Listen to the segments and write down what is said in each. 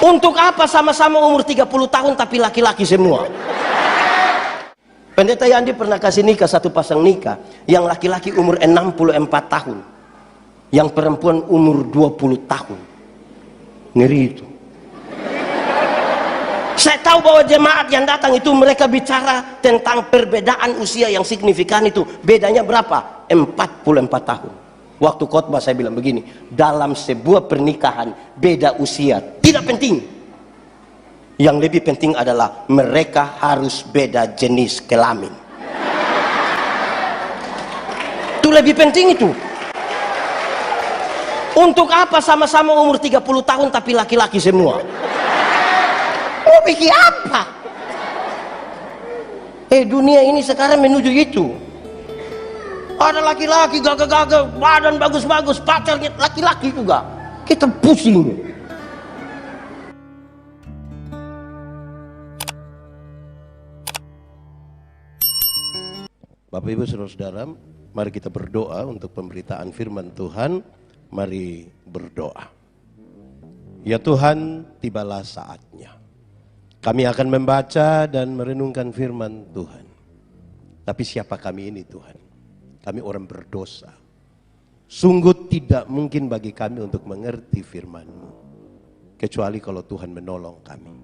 Untuk apa sama-sama umur 30 tahun tapi laki-laki semua? Pendeta Yandi pernah kasih nikah satu pasang nikah, yang laki-laki umur 64 tahun, yang perempuan umur 20 tahun. Ngeri itu. Saya tahu bahwa jemaat yang datang itu mereka bicara tentang perbedaan usia yang signifikan itu. Bedanya berapa? 44 tahun. Waktu khotbah saya bilang begini, dalam sebuah pernikahan beda usia tidak penting. Yang lebih penting adalah mereka harus beda jenis kelamin. Itu lebih penting itu. Untuk apa sama-sama umur 30 tahun tapi laki-laki semua? Oh, pikir apa? Dunia ini sekarang menuju itu. Ada laki-laki gagah-gagah, badan bagus-bagus, pacarnya laki-laki juga. Kita pusing. Bapak Ibu Saudara-saudara, mari kita berdoa untuk pemberitaan firman Tuhan. Mari berdoa. Ya Tuhan, tibalah saatnya. Kami akan membaca dan merenungkan firman Tuhan. Tapi siapa kami ini Tuhan? Kami orang berdosa. Sungguh tidak mungkin bagi kami untuk mengerti firman-Mu, kecuali kalau Tuhan menolong kami.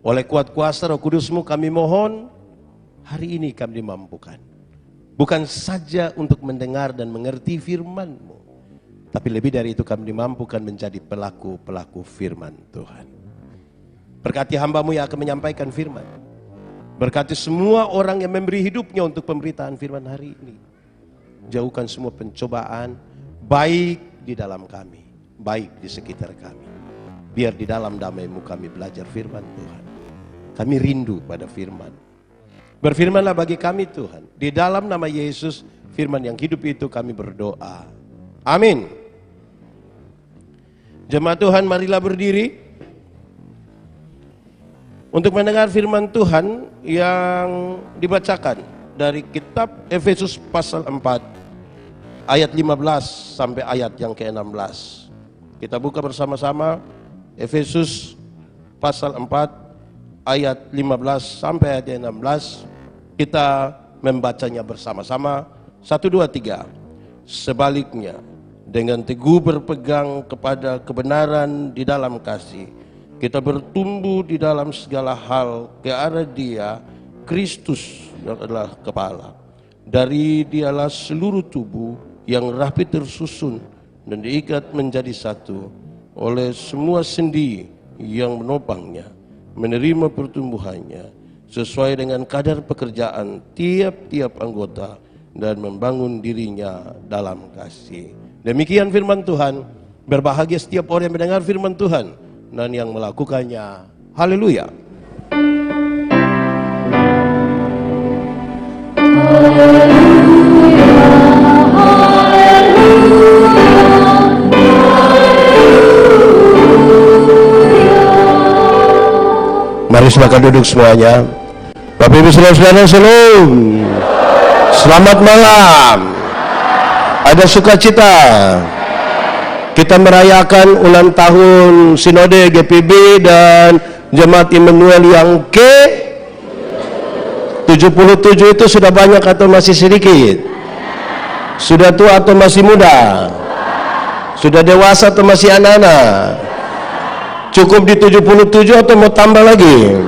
Oleh kuat kuasa Roh Kudus-Mu kami mohon, hari ini kami dimampukan. Bukan saja untuk mendengar dan mengerti firman-Mu, tapi lebih dari itu kami dimampukan menjadi pelaku-pelaku firman Tuhan. Berkati hamba-Mu yang akan menyampaikan firman. Berkati semua orang yang memberi hidupnya untuk pemberitaan firman hari ini. Jauhkan semua pencobaan, baik di dalam kami, baik di sekitar kami. Biar di dalam damai-Mu kami belajar firman Tuhan. Kami rindu pada firman. Berfirmanlah bagi kami Tuhan. Di dalam nama Yesus, firman yang hidup itu kami berdoa. Amin. Jemaat Tuhan, marilah berdiri untuk mendengar firman Tuhan yang dibacakan dari kitab Efesus pasal 4 ayat 15 sampai ayat yang ke-16. Kita buka bersama-sama Efesus pasal 4 ayat 15 sampai ayat 16. Kita membacanya bersama-sama. 1, 2, 3. Sebaliknya, dengan teguh berpegang kepada kebenaran di dalam kasih, kita bertumbuh di dalam segala hal ke arah Dia, Kristus yang adalah kepala. Dari Dialah seluruh tubuh yang rapi tersusun dan diikat menjadi satu oleh semua sendi yang menopangnya, menerima pertumbuhannya sesuai dengan kadar pekerjaan tiap-tiap anggota dan membangun dirinya dalam kasih. Demikian firman Tuhan. Berbahagia setiap orang yang mendengar firman Tuhan dan yang melakukannya. Haleluya. Mari silakan duduk semuanya. Bapak Ibu Saudara-saudara, shalom. Selamat malam. Ada sukacita. Kita merayakan ulang tahun Sinode GPB dan Jemaat Immanuel yang ke-77 itu sudah banyak atau masih sedikit? Sudah tua atau masih muda? Sudah dewasa atau masih anak-anak? Cukup di 77 atau mau tambah lagi?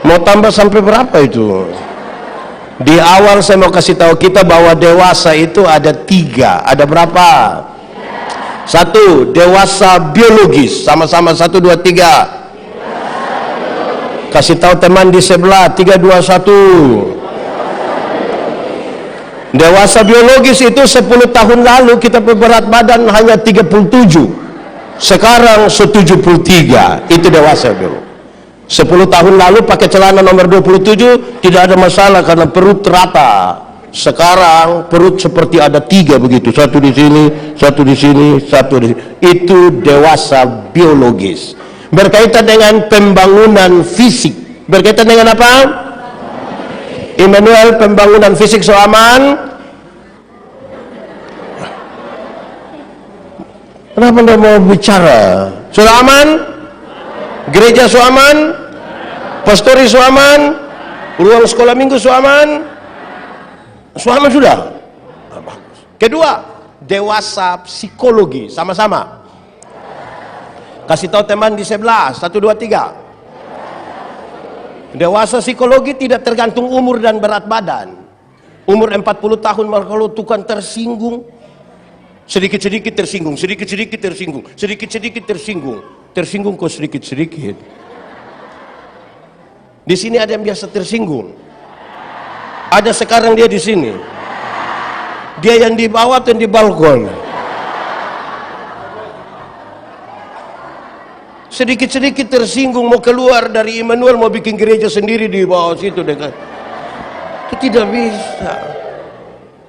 Mau tambah sampai berapa itu? Di awal saya mau kasih tahu kita bahwa dewasa itu ada 3. Ada berapa? 1, dewasa biologis. Sama-sama 1, 2, 3. Kasih tahu teman di sebelah. 3, 2, 1. Dewasa biologis itu 10 tahun lalu kita berat badan hanya 37. Sekarang 73. Itu dewasa biologis. 10 tahun lalu pakai celana nomor 27 tidak ada masalah karena perut rata. Sekarang perut seperti ada 3 begitu, 1 di sini, 1 di sini, 1 di sini. Itu dewasa biologis. Berkaitan dengan pembangunan fisik. Berkaitan dengan apa? Immanuel, pembangunan fisik so aman? Kenapa anda mau bicara? Sudah aman? Gereja su aman? Pastori su aman? Ruang sekolah minggu su aman? Su aman sudah? Bagus. Kedua, dewasa psikologi. Sama-sama. Kasih tahu teman di sebelah. 1, 2, 3. Dewasa psikologi tidak tergantung umur dan berat badan. Umur 40 tahun kalau Tuhan tersinggung, sedikit-sedikit tersinggung, sedikit-sedikit tersinggung, sedikit-sedikit tersinggung. Tersinggung kok sedikit-sedikit. Di sini ada yang biasa tersinggung. Ada sekarang dia di sini. Dia yang di bawah atau yang di balkon. Sedikit-sedikit tersinggung mau keluar dari Immanuel, mau bikin gereja sendiri di bawah situ dekat. Itu tidak bisa.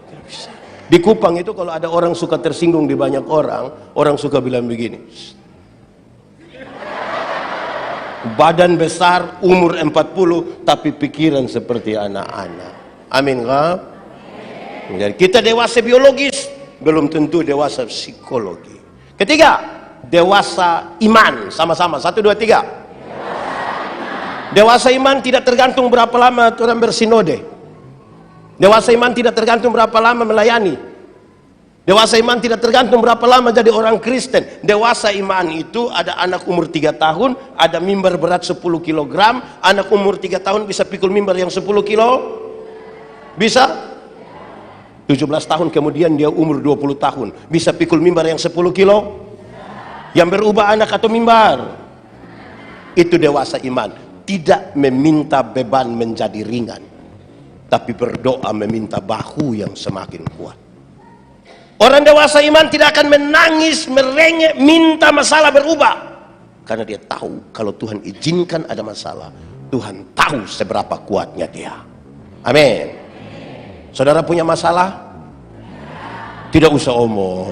Tidak bisa. Di Kupang itu kalau ada orang suka tersinggung di banyak orang suka bilang begini. Badan besar, umur 40, tapi pikiran seperti anak-anak. Amin kah? Jadi kita dewasa biologis, belum tentu dewasa psikologi. Ketiga, dewasa iman. Sama-sama, 1, 2, 3. Dewasa iman tidak tergantung berapa lama orang bersinode. Dewasa iman tidak tergantung berapa lama melayani. Dewasa iman tidak tergantung berapa lama jadi orang Kristen. Dewasa iman itu ada anak umur 3 tahun, ada mimbar berat 10 kg. Anak umur 3 tahun bisa pikul mimbar yang 10 kilo? Bisa? 17 tahun kemudian dia umur 20 tahun. Bisa pikul mimbar yang 10 kilo? Yang berubah anak atau mimbar? Itu dewasa iman. Tidak meminta beban menjadi ringan, tapi berdoa meminta bahu yang semakin kuat. Orang dewasa iman tidak akan menangis, merengek, minta masalah berubah. Karena dia tahu kalau Tuhan izinkan ada masalah, Tuhan tahu seberapa kuatnya dia. Amin. Saudara punya masalah? Tidak usah omong.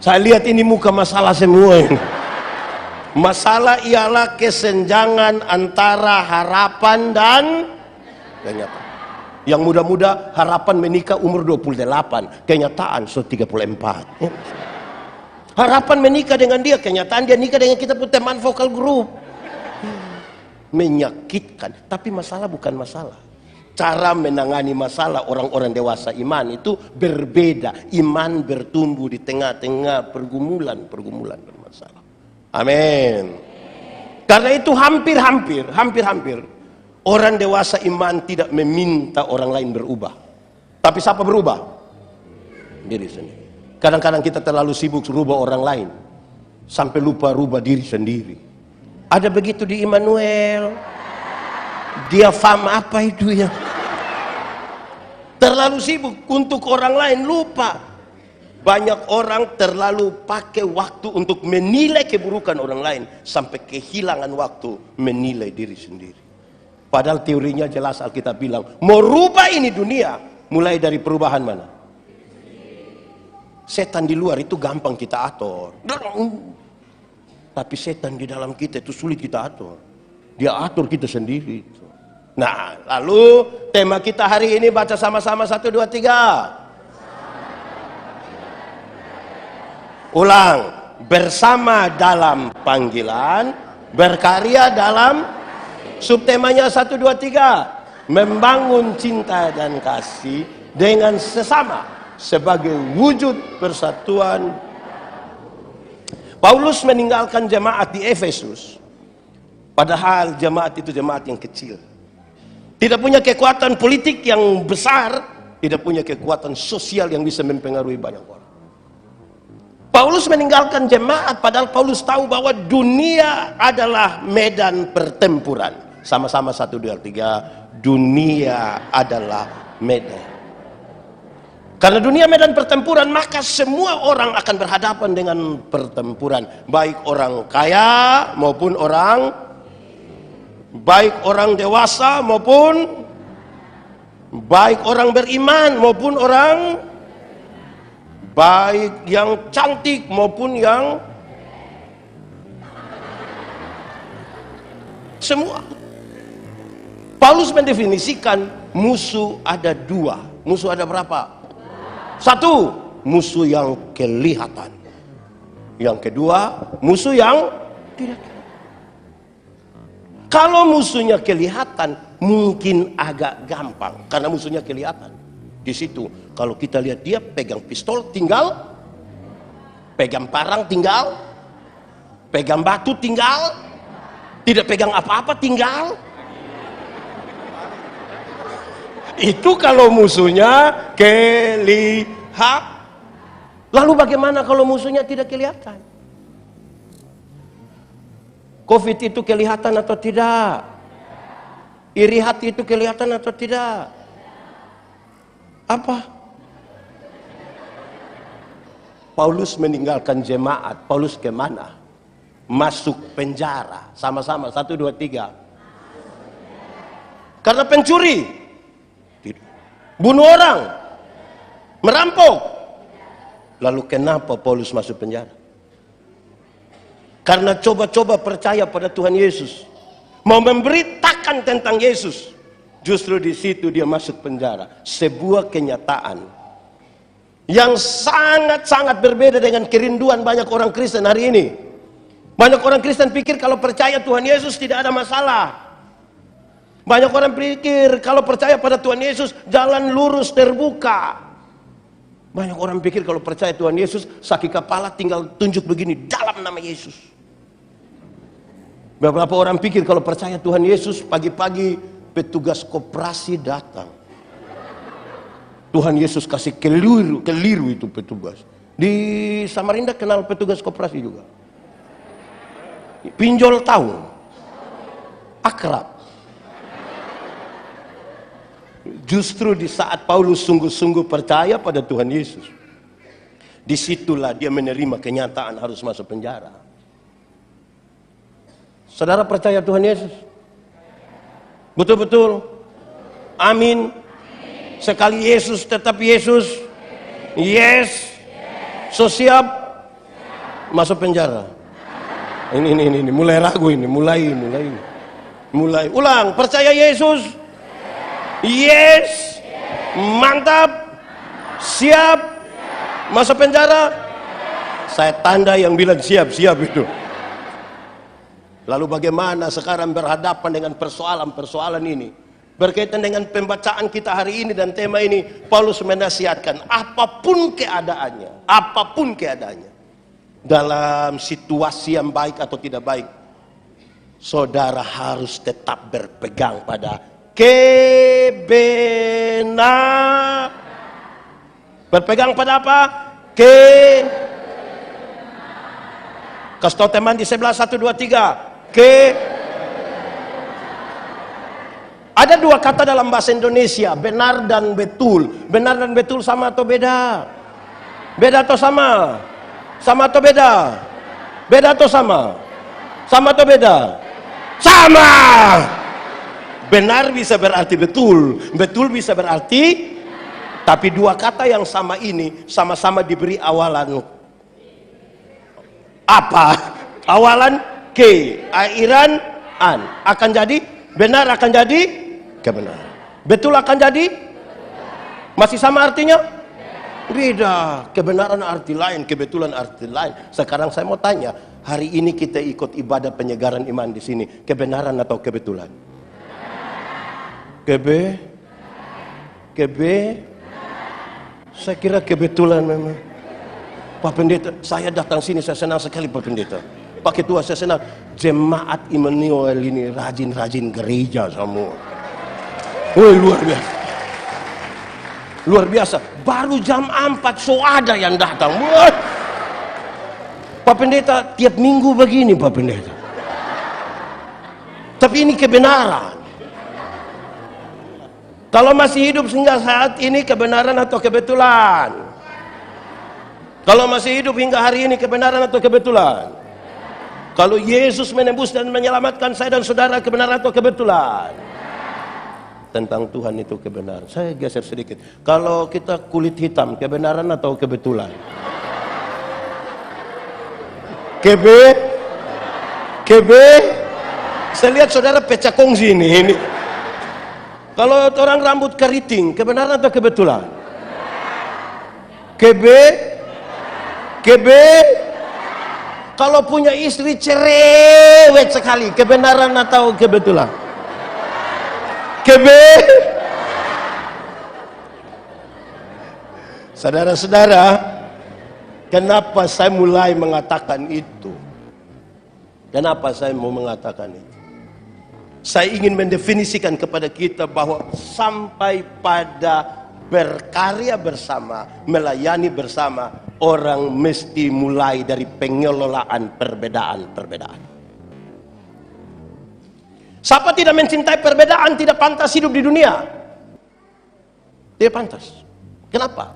Saya lihat ini muka masalah semua ini. Masalah ialah kesenjangan antara harapan dan kenyataan. Yang muda-muda harapan menikah umur 28, kenyataan 34. Harapan menikah dengan dia, kenyataan dia nikah dengan kita pun teman vokal grup. Menyakitkan, tapi masalah bukan masalah. Cara menangani masalah orang-orang dewasa iman itu berbeda. Iman bertumbuh di tengah-tengah pergumulan bermasalah. Amin. Karena itu hampir orang dewasa iman tidak meminta orang lain berubah. Tapi siapa berubah? Diri sendiri. Kadang-kadang kita terlalu sibuk rubah orang lain, sampai lupa rubah diri sendiri. Ada begitu di Immanuel. Dia paham apa itu ya? Terlalu sibuk untuk orang lain, lupa. Banyak orang terlalu pakai waktu untuk menilai keburukan orang lain, sampai kehilangan waktu menilai diri sendiri. Padahal teorinya jelas, Alkitab bilang, mau rubah ini dunia, mulai dari perubahan mana? Setan di luar itu gampang kita atur. Tapi setan di dalam kita itu sulit kita atur. Dia atur kita sendiri. Nah, lalu tema kita hari ini baca sama-sama 1, 2, 3. Ulang. Bersama dalam panggilan, berkarya dalam. Subtemanya 1, 2, 3. Membangun cinta dan kasih dengan sesama sebagai wujud persatuan. Paulus meninggalkan jemaat di Efesus. Padahal jemaat itu jemaat yang kecil. Tidak punya kekuatan politik yang besar. Tidak punya kekuatan sosial yang bisa mempengaruhi banyak orang. Paulus meninggalkan jemaat padahal Paulus tahu bahwa dunia adalah medan pertempuran. Sama-sama 1, 2, 3. Dunia adalah medan. Karena dunia medan pertempuran, maka semua orang akan berhadapan dengan pertempuran. Baik orang kaya maupun baik orang dewasa maupun baik orang beriman maupun orang baik yang cantik maupun yang semua. Paulus mendefinisikan musuh ada 2. Musuh ada berapa? 1, musuh yang kelihatan. Yang kedua, musuh yang Tidak. Kalau musuhnya kelihatan, mungkin agak gampang. Karena musuhnya kelihatan. Di situ, kalau kita lihat dia pegang pistol, tinggal. Pegang parang, tinggal. Pegang batu, tinggal. Tidak pegang apa-apa, tinggal. Itu kalau musuhnya kelihatan. Lalu bagaimana kalau musuhnya tidak kelihatan? Covid itu kelihatan atau tidak? Iri hati itu kelihatan atau tidak? Apa? Paulus meninggalkan jemaat. Paulus kemana? Masuk penjara. Sama-sama, 1, 2, 3. Karena pencuri. Bunuh orang. Merampok. Lalu kenapa Paulus masuk penjara? Karena coba-coba percaya pada Tuhan Yesus. Mau memberitakan tentang Yesus. Justru di situ dia masuk penjara. Sebuah kenyataan yang sangat-sangat berbeda dengan kerinduan banyak orang Kristen hari ini. Banyak orang Kristen pikir kalau percaya Tuhan Yesus tidak ada masalah. Banyak orang pikir kalau percaya pada Tuhan Yesus jalan lurus terbuka. Banyak orang pikir kalau percaya Tuhan Yesus sakit kepala tinggal tunjuk begini dalam nama Yesus. Beberapa orang pikir kalau percaya Tuhan Yesus pagi-pagi petugas koperasi datang. Tuhan Yesus kasih keliru itu petugas. Di Samarinda kenal petugas koperasi juga. Pinjol tahu. Akrab. Justru di saat Paulus sungguh-sungguh percaya pada Tuhan Yesus, disitulah dia menerima kenyataan harus masuk penjara. Saudara percaya Tuhan Yesus? Betul-betul? Amin. Sekali Yesus tetap Yesus. Yes. So siap masuk penjara. Ini mulai ragu ini, mulai. Ulang, percaya Yesus? Yes. Mantap. Siap masuk penjara? Saya tanda yang bilang siap-siap itu. Lalu bagaimana sekarang berhadapan dengan persoalan-persoalan ini? Berkaitan dengan pembacaan kita hari ini dan tema ini, Paulus menasihatkan apapun keadaannya, dalam situasi yang baik atau tidak baik, saudara harus tetap berpegang pada kebenaran. Berpegang pada apa? Kasih tahu teman di sebelah, 1, 2, 3. Ada dua kata dalam bahasa Indonesia, benar dan betul. Benar dan betul sama atau beda? Beda atau sama? Sama atau beda? Beda atau sama? Sama atau beda? Sama. Benar bisa berarti betul, betul bisa berarti, tapi dua kata yang sama ini sama-sama diberi awalan apa? Awalan ke, akhiran an. Akan jadi benar, akan jadi kebenaran. Betul akan jadi? Masih sama artinya? Beda. Kebenaran arti lain, kebetulan arti lain. Sekarang saya mau tanya, hari ini kita ikut ibadah penyegaran iman di sini, kebenaran atau kebetulan? Saya kira kebetulan memang. Pak Pendeta, saya datang sini, saya senang sekali Pak Pendeta. Pak Ketua, saya senang. Jemaat Immanuel ini rajin-rajin gereja semua. Woi, luar biasa. Luar biasa. Baru jam 4 so ada yang datang. Woi. Pak Pendeta, tiap minggu begini Pak Pendeta. Tapi ini kebenaran. Kalau masih hidup hingga saat ini, kebenaran atau kebetulan? Kalau masih hidup hingga hari ini, kebenaran atau kebetulan? Kalau Yesus menembus dan menyelamatkan saya dan saudara, kebenaran atau kebetulan? Tentang Tuhan itu kebenaran. Saya geser sedikit. Kalau kita kulit hitam, kebenaran atau kebetulan? Saya lihat saudara pecah kongsi ini. Kalau orang rambut keriting, kebenaran atau kebetulan? kalau punya istri cerewet sekali, kebenaran atau kebetulan? Saudara-saudara, kenapa saya mulai mengatakan itu? Kenapa saya mau mengatakan itu? Saya ingin mendefinisikan kepada kita bahwa sampai pada berkarya bersama, melayani bersama, orang mesti mulai dari pengelolaan perbedaan-perbedaan. Siapa tidak mencintai perbedaan tidak pantas hidup di dunia. Tidak pantas. Kenapa?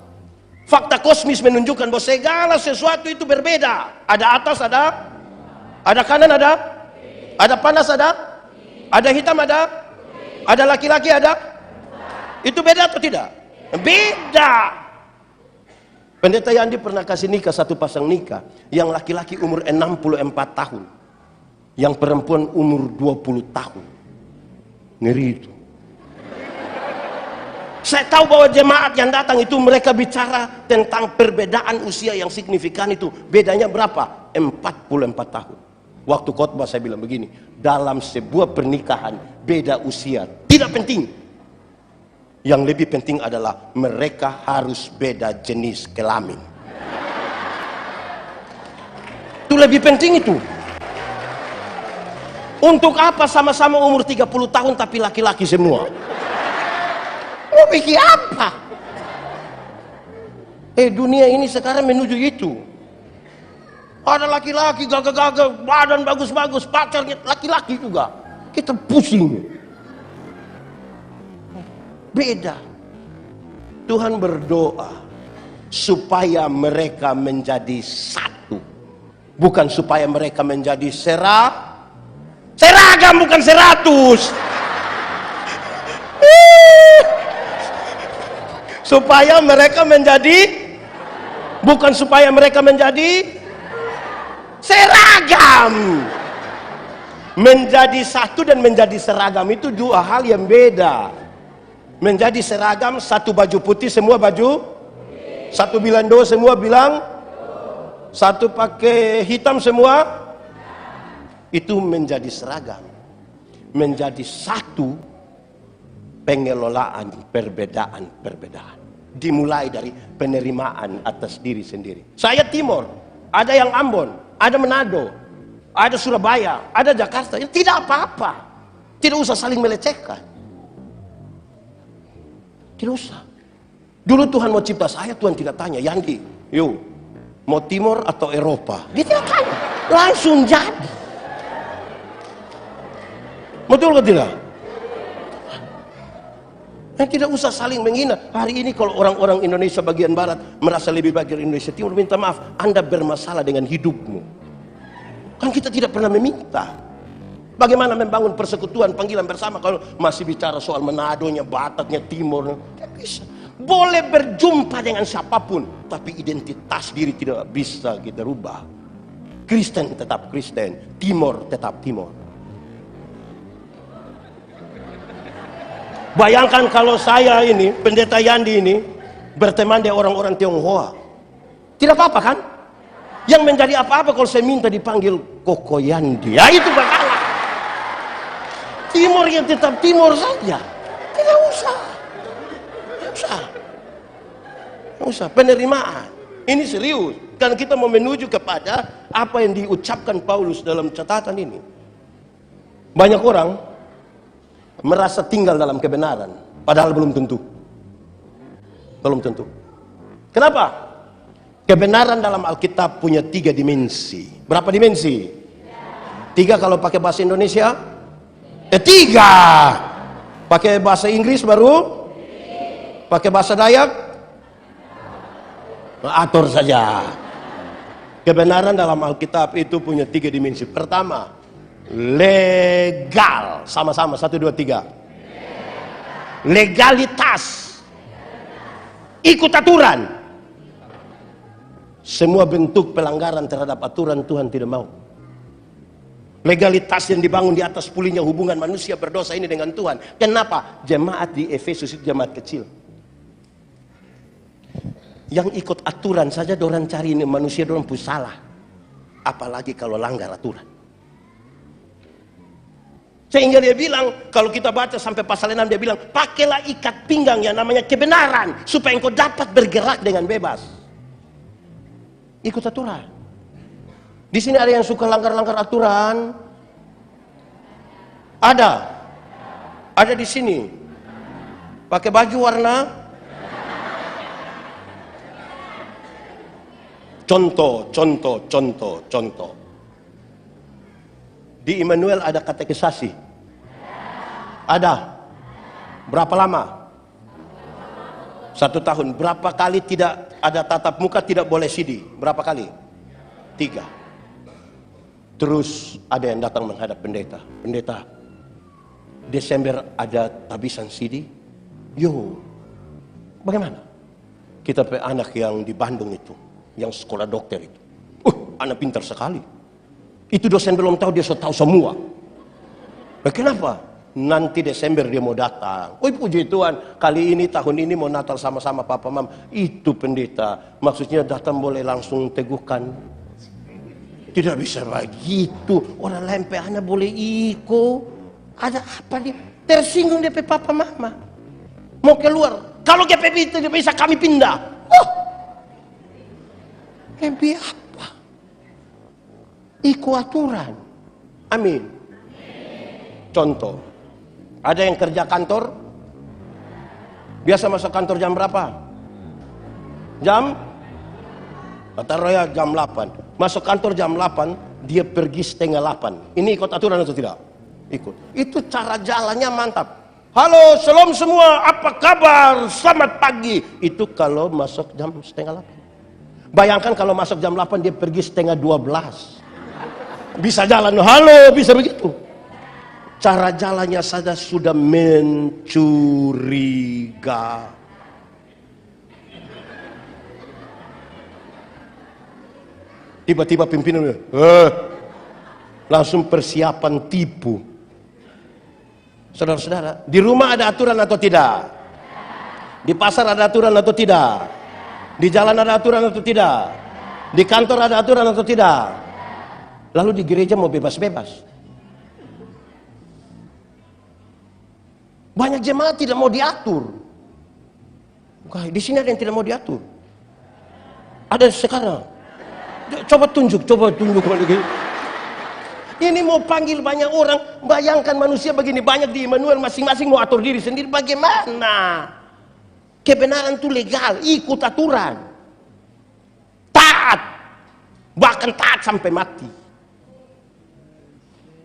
Fakta kosmis menunjukkan bahwa segala sesuatu itu berbeda. Ada atas, ada kanan, ada panas, ada hitam, ada laki-laki, ada. Itu beda atau tidak? Beda. Pendeta Yandi pernah kasih nikah satu pasang nikah. Yang laki-laki umur 64 tahun. Yang perempuan umur 20 tahun. Ngeri itu. Saya tahu bahwa jemaat yang datang itu mereka bicara tentang perbedaan usia yang signifikan itu. Bedanya berapa? 44 tahun. Waktu khotbah saya bilang begini, dalam sebuah pernikahan beda usia tidak penting. Yang lebih penting adalah mereka harus beda jenis kelamin. Itu lebih penting itu. Untuk apa sama-sama umur 30 tahun tapi laki-laki semua? Mau pikir apa? Dunia ini sekarang menuju itu. Ada laki-laki gagah-gagah, badan bagus-bagus, pacarnya laki-laki juga. Kita pusing. Beda. Tuhan berdoa supaya mereka menjadi satu. Bukan supaya mereka menjadi seragam, bukan 100. Supaya mereka menjadi, bukan supaya mereka menjadi seragam. Menjadi satu dan menjadi seragam itu dua hal yang beda. Menjadi seragam, satu baju putih semua baju, satu bilando semua bilang, satu pakai hitam semua, itu menjadi seragam. Menjadi satu, pengelolaan perbedaan-perbedaan. Dimulai dari penerimaan atas diri sendiri. Saya Timur, ada yang Ambon, ada Manado, ada Surabaya, ada Jakarta. Tidak apa-apa. Tidak usah saling melecehkan. Tidak usah. Dulu Tuhan mau cipta saya, Tuhan tidak tanya, Yandi, yuk, mau Timur atau Eropa? Dia tidak tanya, langsung jadi. Betul atau tidak? Tidak usah saling menghina. Hari ini kalau orang-orang Indonesia bagian barat merasa lebih baik dari Indonesia Timur, minta maaf, Anda bermasalah dengan hidupmu. Kan kita tidak pernah meminta. Bagaimana membangun persekutuan panggilan bersama kalau masih bicara soal Manadonya, Bataknya, Timur? Tidak bisa. Boleh berjumpa dengan siapapun, tapi identitas diri tidak bisa kita rubah. Kristen tetap Kristen, Timur tetap Timur. Bayangkan kalau saya ini, pendeta Yandi ini, berteman dengan orang-orang Tionghoa. Tidak apa-apa kan? Yang menjadi apa-apa kalau saya minta dipanggil Koko Yandi. Ya itu bakalan. Timur yang tetap Timur saja. Tidak usah. Tidak usah. Penerimaan. Ini serius. Karena kita mau menuju kepada apa yang diucapkan Paulus dalam catatan ini. Banyak orang merasa tinggal dalam kebenaran, padahal belum tentu. Belum tentu. Kenapa? Kebenaran dalam Alkitab punya 3 dimensi. Berapa dimensi? 3 kalau pakai bahasa Indonesia? 3. Pakai bahasa Inggris baru? Pakai bahasa Dayak? Atur saja. Kebenaran dalam Alkitab itu punya 3 dimensi. Pertama, legal. Sama-sama 1, 2, 3. Legalitas. Ikut aturan. Semua bentuk pelanggaran terhadap aturan Tuhan tidak mau. Legalitas yang dibangun di atas pulihnya hubungan manusia berdosa ini dengan Tuhan. Kenapa? Jemaat di Efesus itu jemaat kecil. Yang ikut aturan saja dorang cari ini manusia dorang pun salah. apalagi kalau langgar aturan. Sehingga dia bilang, kalau kita baca sampai pasal 6, dia bilang, pakailah ikat pinggang yang namanya kebenaran, supaya engkau dapat bergerak dengan bebas. Ikut aturan. Di sini ada yang suka langgar-langgar aturan? Ada. Ada di sini. Pakai baju warna. Contoh. Di Immanuel ada katekisasi. Ada. Berapa lama? 1 tahun. Berapa kali tidak ada tatap muka, tidak boleh CD? Berapa kali? 3. Terus ada yang datang menghadap pendeta. Pendeta, Desember ada tabisan CD? Yo, bagaimana? Kita punya anak yang di Bandung itu, yang sekolah dokter itu. Anak pintar sekali. Itu dosen belum tahu, dia sudah tahu semua. Nah, kenapa? Nanti Desember dia mau datang. Puji Tuhan, kali ini tahun ini mau Natal sama-sama Papa Mam. Itu pendeta. Maksudnya datang boleh langsung teguhkan. Tidak bisa begitu. Orang lempe anak boleh ikut. Ada apa dia? Tersinggung dia Papa Mama. Mau keluar. Kalau GPP itu bisa kami pindah. Lempe apa? Ikut aturan. Amin. Contoh. Ada yang kerja kantor? Biasa masuk kantor jam berapa? Jam? Taruh ya jam 8. Masuk kantor jam 8, dia pergi setengah 8. Ini ikut aturan atau tidak? Ikut. Itu cara jalannya mantap. Halo, shalom semua, apa kabar? Selamat pagi. Itu kalau masuk jam setengah 8. Bayangkan kalau masuk jam 8, dia pergi setengah 12. Bisa jalan, halo, bisa begitu. Cara jalannya saja sudah mencuriga. Tiba-tiba pimpinan langsung persiapan tipu. Saudara-saudara, di rumah ada aturan atau tidak? Di pasar ada aturan atau tidak? Di jalan ada aturan atau tidak? Di kantor ada aturan atau tidak? Lalu di gereja mau bebas-bebas. Banyak jemaat tidak mau diatur. Di sini ada yang tidak mau diatur. Ada sekarang. Coba tunjuk. Ini mau panggil banyak orang. Bayangkan manusia begini banyak di Immanuel, masing-masing mau atur diri sendiri. Bagaimana? Kebenaran itu legal, ikut aturan. Taat. Bahkan taat sampai mati.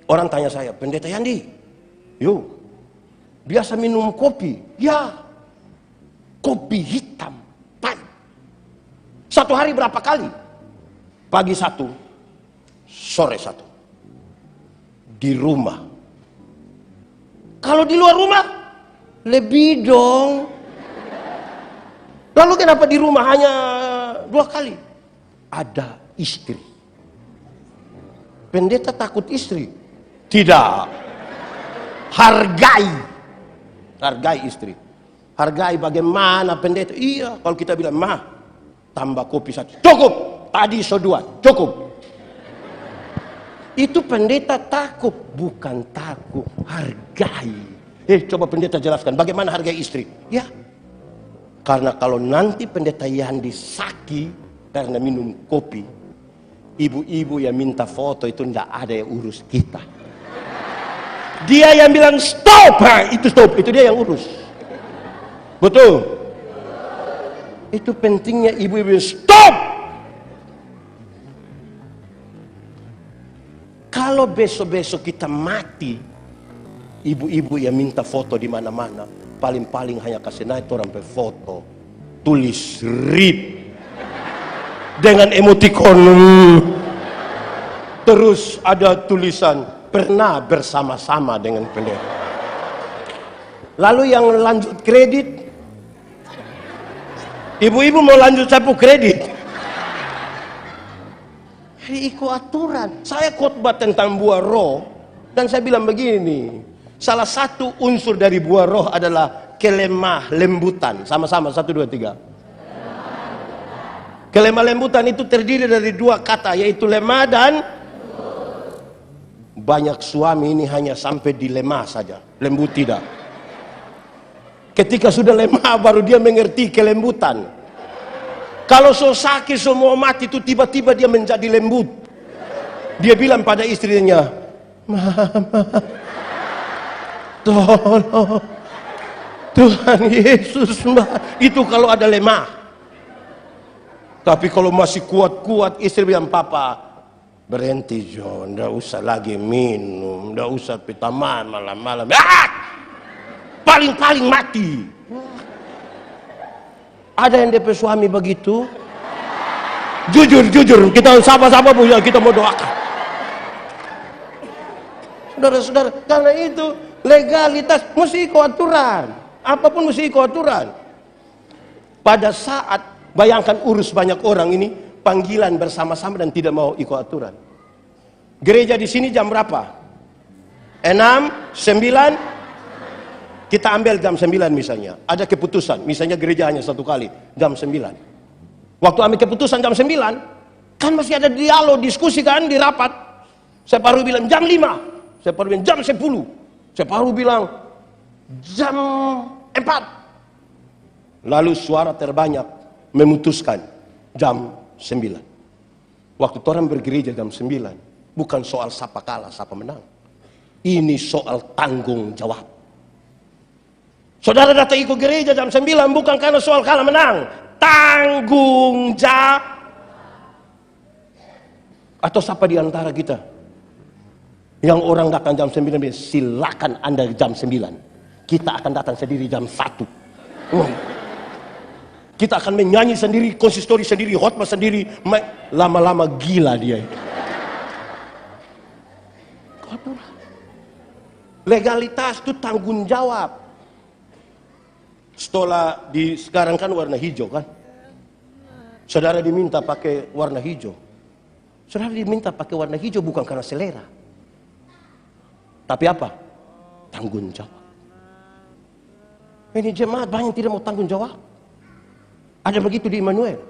Orang tanya saya, Pendeta Yandi, yuk. Biasa minum kopi, ya, kopi hitam, pahit. 1 hari berapa kali? Pagi 1, sore 1. Di rumah. Kalau di luar rumah, lebih dong. Lalu kenapa di rumah hanya 2 kali? Ada istri. Pendeta takut istri? Tidak. Hargai istri. Hargai bagaimana pendeta. Iya, kalau kita bilang, tambah kopi 1. Cukup. Tadi 2. Cukup. Itu pendeta takut. Bukan takut. Hargai. Coba pendeta jelaskan. Bagaimana hargai istri? Ya. Karena kalau nanti pendeta Yandi sakit karena minum kopi, ibu-ibu yang minta foto itu tidak ada yang urus kita. Dia yang bilang stop, itu stop, itu dia yang urus. Betul? Itu pentingnya ibu-ibu stop. Kalau besok-besok kita mati, ibu-ibu yang minta foto di mana-mana, paling-paling hanya kasih naik orang sampai foto, tulis RIP dengan emoticon, terus ada tulisan pernah bersama-sama dengan pendeta. Lalu yang lanjut kredit, ibu-ibu mau lanjut sapu kredit. Ikut aturan. Saya khotbah tentang buah roh dan saya bilang begini, salah satu unsur dari buah roh adalah kelemah lembutan. Sama-sama 1, 2, 3. Kelemah lembutan itu terdiri dari dua kata, yaitu lemah dan banyak suami ini hanya sampai di lemah saja, lembut tidak. Ketika sudah lemah baru dia mengerti kelembutan. Kalau so sakit, so mau mati itu tiba-tiba dia menjadi lembut. Dia bilang pada istrinya, "Mama, tolong, Tuhan Yesus, Mbak." Itu kalau ada lemah. Tapi kalau masih kuat-kuat, istri bilang, "Papa, berhenti John, nggak usah lagi minum, nggak usah pitaman malam-malam." Paling-paling mati. Ada yang DP suami begitu? Jujur, kita sama-sama punya, kita mau doakan. Saudara-saudara, karena itu legalitas mesti ikut aturan. Apapun mesti ikut aturan. Pada saat bayangkan urus banyak orang ini, panggilan bersama-sama dan tidak mau ikut aturan. Gereja di sini jam berapa? 6, 9. Kita ambil jam 9 misalnya. Ada keputusan, misalnya gereja hanya satu kali, jam 9. Waktu ambil keputusan jam 9, kan masih ada dialog, diskusi kan di rapat. Saya baru bilang jam 5, saya baru bilang jam 10, saya baru bilang jam 4. Lalu suara terbanyak memutuskan jam 9. Waktu orang bergereja jam 9, bukan soal siapa kalah, siapa menang. Ini soal tanggung jawab. Saudara datang ikut gereja jam 9 bukan karena soal kalah menang, tanggung jawab. Atau siapa di antara kita yang orang datang jam 9, silakan Anda jam 9, kita akan datang sendiri jam 1. Kita akan menyanyi sendiri, konsistori sendiri, khotbah sendiri. Lama-lama gila dia. Legalitas itu tanggung jawab. Setelah sekarang kan warna hijau kan, saudara diminta pakai warna hijau. Saudara diminta pakai warna hijau bukan karena selera, tapi apa? Tanggung jawab. Ini jemaat banyak tidak mau tanggung jawab. Ada begitu di Immanuel,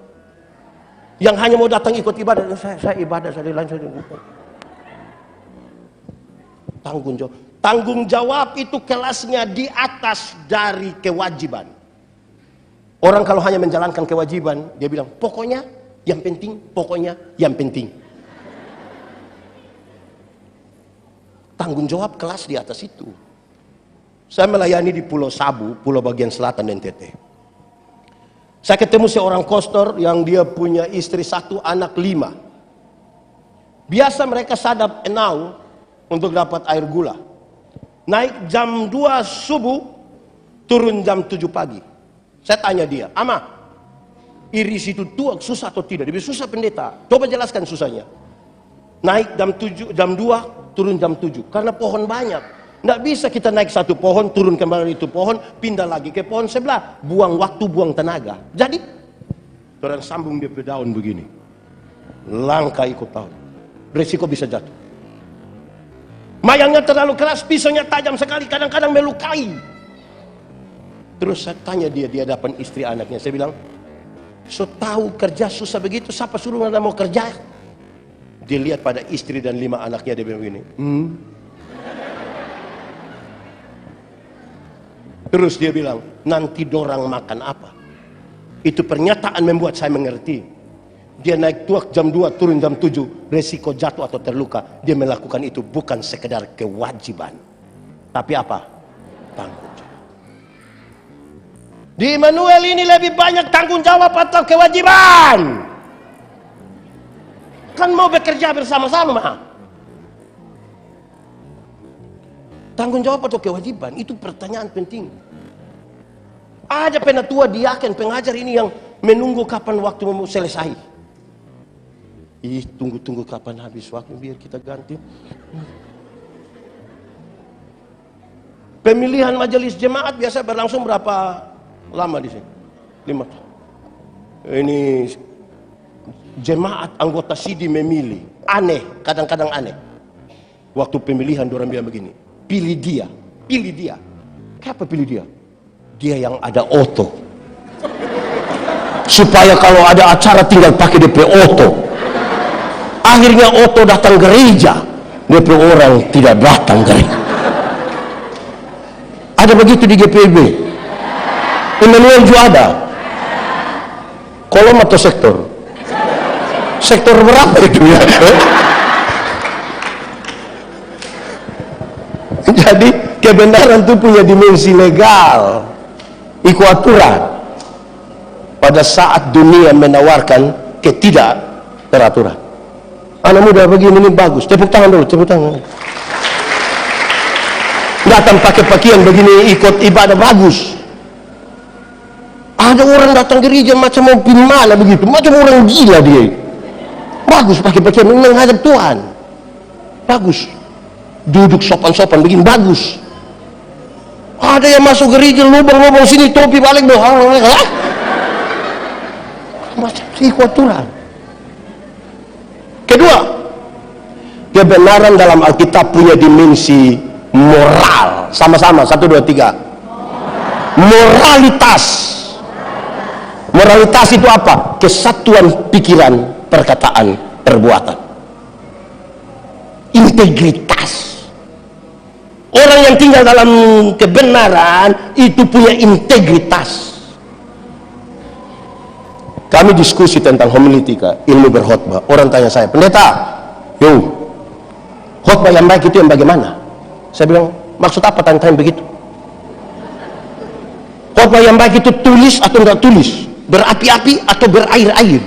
yang hanya mau datang ikut ibadah. Saya ibadah, saya lain saya tanggung jawab. Tanggung jawab itu kelasnya di atas dari kewajiban. Orang kalau hanya menjalankan kewajiban, dia bilang pokoknya yang penting, pokoknya yang penting. Tanggung jawab kelas di atas itu. Saya melayani di Pulau Sabu, Pulau bagian selatan NTT. Saya ketemu seorang kostor yang dia punya istri 1, anak 5. Biasa mereka sadap enau untuk dapat air gula. Naik jam 2 subuh, turun jam 7 pagi. Saya tanya dia, "Ama, iris itu tuak susah atau tidak?" Dia bilang, "Susah pendeta." Coba jelaskan susahnya. Naik jam 2, turun jam 7. Karena pohon banyak. Nggak bisa kita naik satu pohon, turun kembali itu pohon, pindah lagi ke pohon sebelah. Buang waktu, buang tenaga. Jadi, orang sambung dia ke daun begini. Langkah ikut tahun. Resiko bisa jatuh. Mayangnya terlalu keras, pisaunya tajam sekali, kadang-kadang melukai. Terus saya tanya dia di hadapan istri anaknya, saya bilang, "So tahu kerja susah begitu, siapa suruh Anda mau kerja?" Dia lihat pada istri dan 5 anaknya, dia bilang begini, Terus dia bilang, "Nanti dorang makan apa?" Itu pernyataan membuat saya mengerti. Dia naik tuak jam 2, turun jam 7, resiko jatuh atau terluka. Dia melakukan itu bukan sekedar kewajiban, tapi apa? Tanggung jawab. Di Immanuel ini lebih banyak tanggung jawab atau kewajiban? Kan mau bekerja bersama-sama. Tanggung jawab atau kewajiban? Itu pertanyaan penting. Ada penatua diaken pengajar ini yang menunggu kapan waktu mau selesai. Tunggu kapan habis waktu biar kita ganti. Pemilihan majelis jemaat biasa berlangsung berapa lama di sini? 5. Ini jemaat anggota sidi memilih. Aneh, kadang-kadang aneh. Waktu pemilihan orang bilang begini, pilih dia. Kenapa pilih dia? Dia yang ada oto. supaya kalau ada acara tinggal pakai DP Oto. Akhirnya Oto datang gereja, DP orang tidak datang gereja. Ada begitu di GPIB. Immanuel juga ada. Kolom atau sektor? Sektor berapa itu ya? Jadi kebenaran itu punya dimensi legal, ikut aturan. Pada saat dunia menawarkan ketidakteraturan. Anak muda begini ini bagus, tepuk tangan dulu, tepuk tangan. Datang pakai pakaian begini ikut ibadah bagus. Ada orang datang gereja macam mau pimala begitu, macam orang gila dia. Bagus pakai pakaian menghadap Tuhan. Bagus. Duduk sopan-sopan begini bagus. Ada yang masuk gereja lubang-lubang sini topi balik doang. Macam ikut aturan. Kedua, kebenaran dalam Alkitab punya dimensi moral. Sama-sama, 1, 2, 3. Moralitas. Moralitas itu apa? Kesatuan pikiran, perkataan, perbuatan. Integritas. Orang yang tinggal dalam kebenaran itu punya integritas. Kami diskusi tentang homiletika, ilmu berkhotbah. Orang tanya saya, pendeta, khotbah yang baik itu yang bagaimana? Saya bilang, maksud apa tanya-tanya begitu? Khotbah yang baik itu tulis atau enggak tulis? Berapi-api atau berair-air?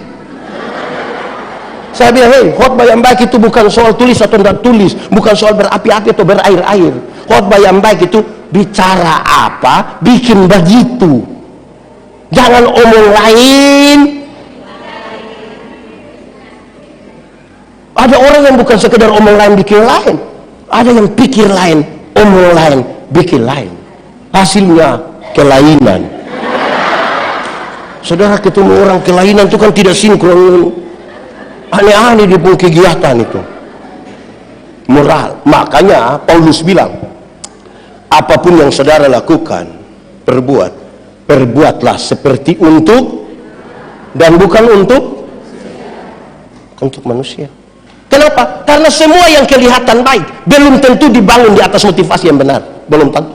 Saya bilang, khotbah yang baik itu bukan soal tulis atau enggak tulis, bukan soal berapi-api atau berair-air. Khotbah yang baik itu bicara apa, bikin begitu. Jangan omong lain. Ada orang yang bukan sekedar omong lain bikin lain. Ada yang pikir lain, omong lain, bikin lain. Hasilnya kelainan. Saudara, ketemu orang kelainan itu kan tidak sinkron. Aneh-aneh di kegiatan itu. Moral. Makanya Paulus bilang, apapun yang saudara lakukan, perbuatlah seperti untuk dan bukan untuk manusia. Kenapa? Karena semua yang kelihatan baik belum tentu dibangun di atas motivasi yang benar. Belum tentu.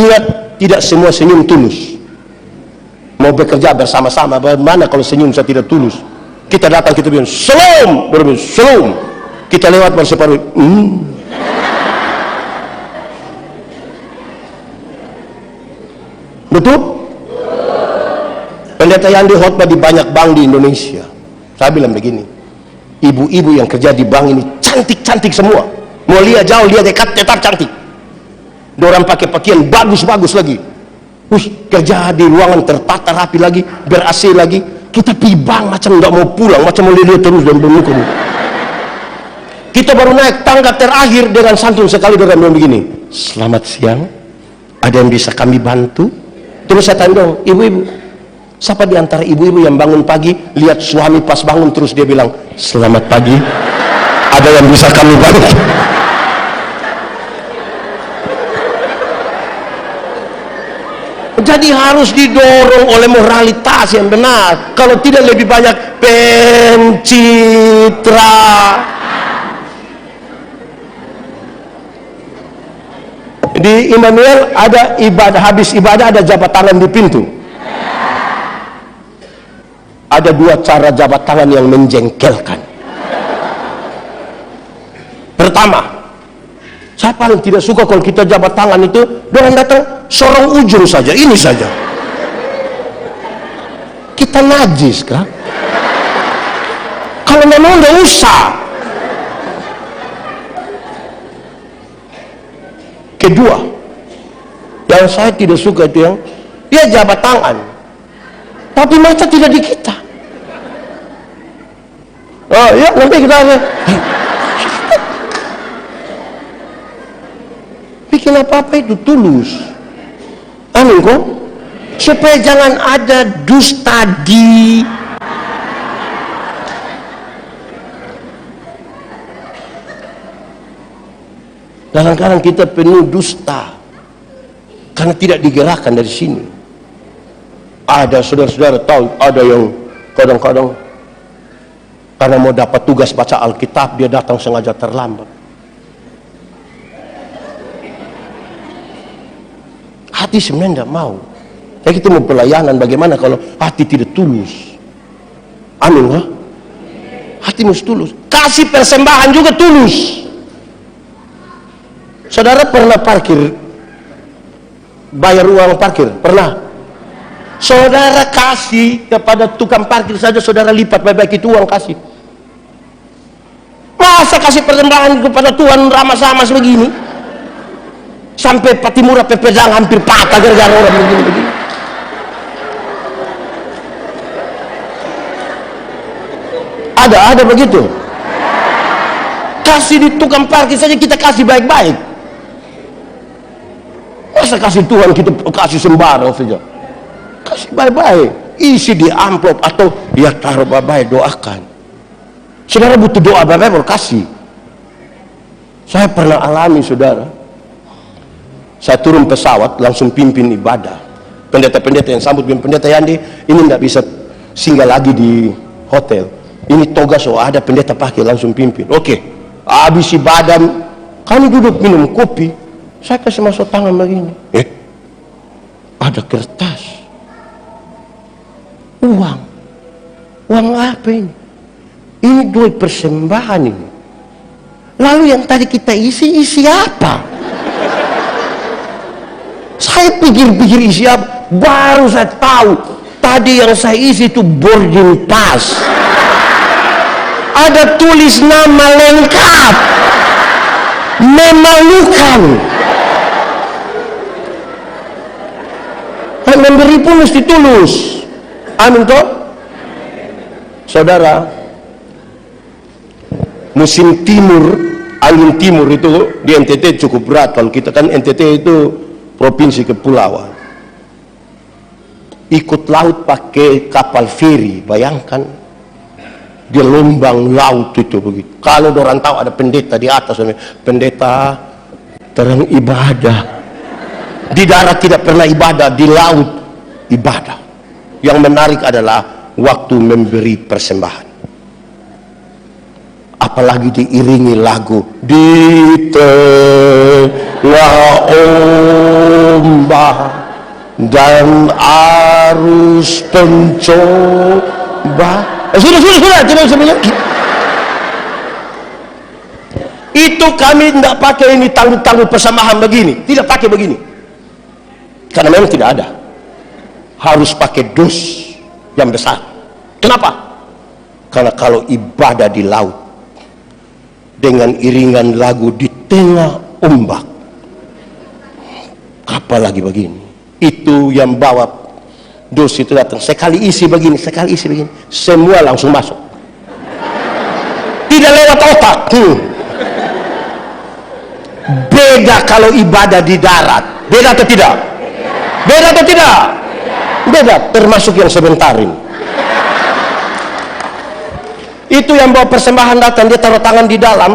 Ingat, tidak semua senyum tulus. Mau bekerja bersama-sama, bagaimana kalau senyum saya tidak tulus? Kita datang, kita bilang shalom, shalom. Kita lewat berseparuh. Betul? Pendeta Yandi khotbah di banyak bank di Indonesia. Saya bilang begini, ibu-ibu yang kerja di bank ini cantik-cantik semua. Mau lihat jauh, lihat dekat, tetap cantik. Dorang pakai pakaian bagus-bagus lagi. Kerja di ruangan tertata rapi lagi, ber-AC lagi. Kita pergi bank macam nggak mau pulang, macam mau lihat terus dan bermuka. Kita baru naik tangga terakhir dengan santun sekali dorang bilang begini, selamat siang, ada yang bisa kami bantu? Terus saya tanya dong, ibu-ibu, siapa di antara ibu-ibu yang bangun pagi lihat suami pas bangun terus dia bilang selamat pagi, ada yang bisa kami bantu? Jadi harus didorong oleh moralitas yang benar. Kalau tidak lebih banyak pencitra. Di Immanuel ada ibadah, habis ibadah ada jabat tangan di pintu. Ada 2 cara jabat tangan yang menjengkelkan. Pertama, saya paling tidak suka kalau kita jabat tangan itu orang datang sorong ujung saja, ini saja. Kita najis kan? Kalau memang nggak usah. Kedua, yang saya tidak suka itu yang dia jabat tangan, tapi mata tidak di kita. Oh ya, nanti kita bikin apa-apa itu tulus. Amin kok, supaya jangan ada dusta di kadang-kadang kita penuh dusta karena tidak digerakkan dari sini. Ada saudara-saudara tahu, ada yang kadang-kadang karena mau dapat tugas baca Alkitab, dia datang sengaja terlambat. Hati sebenarnya tidak mau. Jadi kita mau pelayanan, bagaimana kalau hati tidak tulus? Amin, ha? Hati mesti tulus. Kasih persembahan juga tulus. Saudara pernah parkir, bayar uang parkir? Pernah? Saudara kasih kepada tukang parkir saja, saudara lipat baik-baik itu uang kasih. Masa kasih persembahan kepada Tuhan ramah-ramah begini? Sampai Patimura Pepejang hampir patah gara-gara orang begini-begini. Ada begitu. Kasih di tukang parkir saja kita kasih baik-baik. Masa kasih Tuhan kita kasih sembarang saja? Kasih baik-baik. Isi di amplop atau ya taruh baik-baik, doakan. Saudara butuh doa baik-baik baru kasih. Saya pernah alami, saudara. Saya turun pesawat langsung pimpin ibadah. Pendeta-pendeta yang sambut, pendeta Yandi ini tidak bisa singgah lagi di hotel. Ini toga so ada pendeta pakai langsung pimpin. Oke, habis ibadah kami duduk minum kopi. Saya kasih masuk tangan begini. Ada kertas. Uang apa ini? Ini duit persembahan ini. Lalu yang tadi kita isi apa? Saya pikir-pikir isi apa, baru saya tahu tadi yang saya isi itu boarding pass. Ada tulis nama lengkap, memalukan. Memberi pun mesti tulus. Amin toh? Saudara, musim timur, angin timur itu di NTT cukup berat. Kalau kita kan NTT itu provinsi kepulauan, ikut laut pakai kapal feri, bayangkan dia lombang laut itu begitu. Kalau orang tahu ada pendeta di atas, pendeta terang ibadah, di darat tidak pernah ibadah, di laut ibadah. Yang menarik adalah waktu memberi persembahan, apalagi diiringi lagu di tengah ombak dan arus pencoba. Sudah, tidak usah banyak. Itu kami tidak pakai ini tangguh-tangguh persembahan begini, tidak pakai begini, karena memang tidak ada. Harus pakai dos yang besar. Kenapa? Karena kalau ibadah di laut dengan iringan lagu di tengah ombak, apalagi begini, itu yang bawa dos itu datang, sekali isi begini, semua langsung masuk, tidak lewat otak. Beda kalau ibadah di darat, beda atau tidak? Beda, termasuk yang sebentar ini. Itu yang bawa persembahan datang, dia taruh tangan di dalam,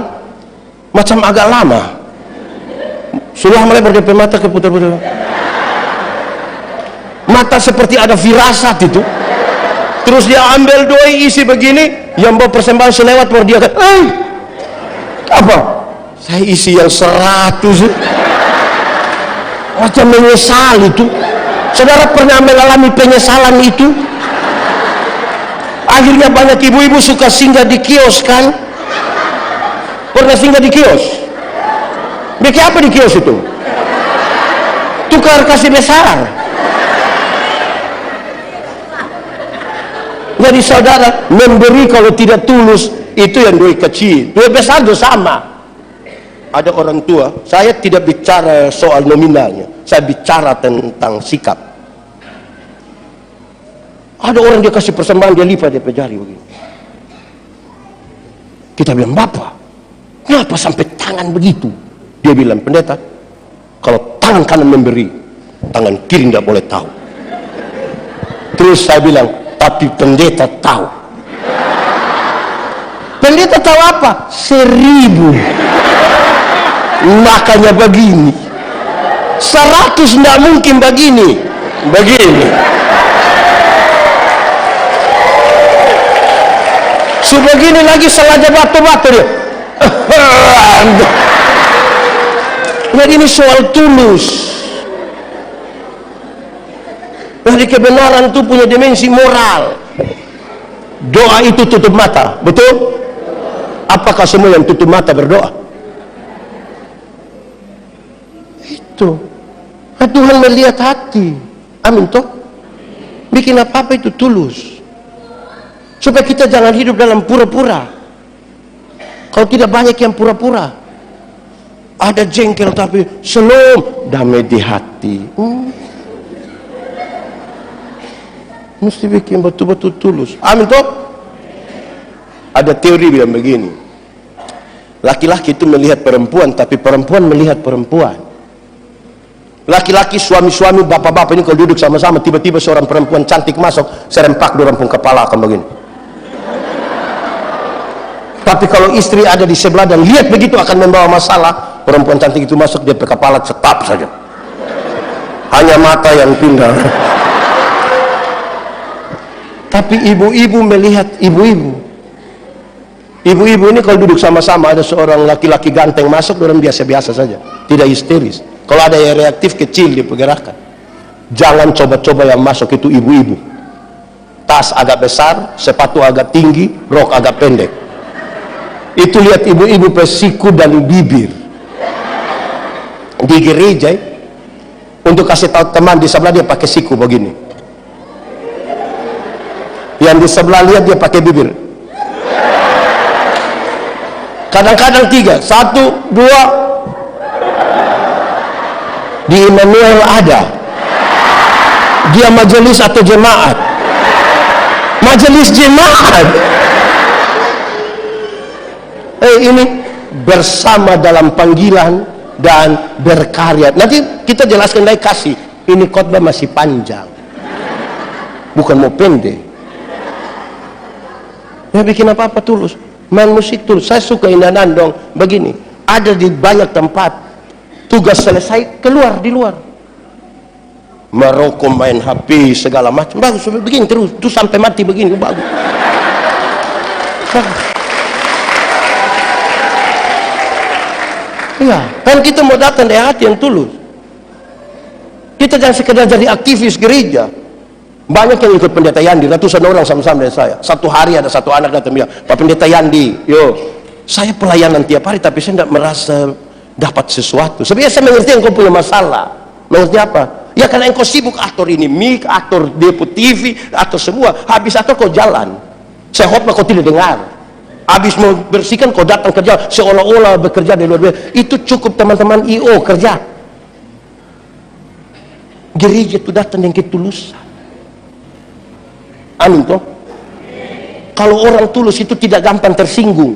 macam agak lama. Sudah mulai berdep mata keputar-putar. Mata seperti ada firasat itu. Terus dia ambil doi isi begini, yang bawa persembahan selewat baru dia kata, apa? Saya isi yang 100. Macam menyesal itu. Saudara pernah mengalami penyesalan itu? Akhirnya banyak ibu-ibu suka singgah di kios kan? Pernah singgah di kios? Bikin apa di kios itu? Tukar kasih besar. Jadi saudara, memberi kalau tidak tulus itu yang duit kecil, duit besar itu sama. Ada orang tua, saya tidak bicara soal nominalnya, saya bicara tentang sikap. Ada orang dia kasih persembahan, dia lipat dia jari begini. Kita bilang, Bapak, kenapa sampai tangan begitu? Dia bilang, pendeta, kalau tangan kanan memberi, tangan kiri tidak boleh tahu. Terus saya bilang, tapi pendeta tahu. Pendeta tahu apa? 1000. Makanya begini. 100 tidak mungkin begini. Sebegini lagi sengaja batu-batu dia. Jadi ini soal tulus. Jadi kebenaran itu punya dimensi moral. Doa itu tutup mata, betul? Apakah semua yang tutup mata berdoa? Itu. Nah, Tuhan melihat hati. Amin toh? Bikin apa-apa itu tulus. Supaya kita jangan hidup dalam pura-pura. Kalau tidak banyak yang pura-pura. Ada jengkel tapi shalom, damai di hati. Mesti bikin betul-betul tulus. Amin toh? Ada teori bilang begini. Laki-laki itu melihat perempuan, tapi perempuan melihat perempuan. Laki-laki, suami-suami, bapak-bapak ini kalau duduk sama-sama, tiba-tiba seorang perempuan cantik masuk, serempak dorong pun kepala akan begini. Tapi kalau istri ada di sebelah dan lihat begitu akan membawa masalah, perempuan cantik itu masuk, dia pakai kepala tetap saja. Hanya mata yang pindah. Tapi ibu-ibu melihat ibu-ibu. Ibu-ibu ini kalau duduk sama-sama ada seorang laki-laki ganteng masuk, orang biasa-biasa saja, tidak histeris. Kalau ada yang reaktif kecil dia pergerakan. Jangan coba-coba yang masuk itu ibu-ibu. Tas agak besar, sepatu agak tinggi, rok agak pendek. Itu lihat ibu-ibu pesiku dan bibir. Di gereja untuk kasih tahu teman di sebelah dia pakai siku begini. Yang di sebelah lihat dia pakai bibir. Kadang-kadang 3, 1, 2. Di Immanuel ada. Dia majelis atau jemaat? Majelis jemaat. Ini bersama dalam panggilan dan berkarya. Nanti kita jelaskan lagi kasih. Ini khotbah masih panjang. Bukan mau pendek. Ya bikin apa-apa tulus. Main musik tulus. Saya suka Indanan dong. Begini, ada di banyak tempat. Tugas selesai, keluar di luar. Merokok, main HP, segala macam. Bagus, begini terus. Itu sampai mati begini, bagus. Bagus. Iya, kan kita mau datang dari hati yang tulus. Kita jangan sekedar jadi aktivis gereja. Banyak yang ikut pendeta Yandi, ratusan orang sama-sama dengan saya. Satu hari ada satu anak datang bilang, Pak Pendeta Yandi, yo, saya pelayanan tiap hari tapi saya tidak merasa dapat sesuatu. Sebenarnya saya mengerti engkau punya masalah. Mengerti apa? Ya karena engkau sibuk aktor ini mik, aktor Depo TV, aktor semua. Habis aktor kau jalan. Saya khotbah kau tidak dengar. Habis mau bersihkan kau datang kerja seolah-olah bekerja di luar biasa. Itu cukup teman-teman IO kerja. Gereja itu datang dengan ketulusan. Amin toh? Kalau orang tulus itu tidak gampang tersinggung.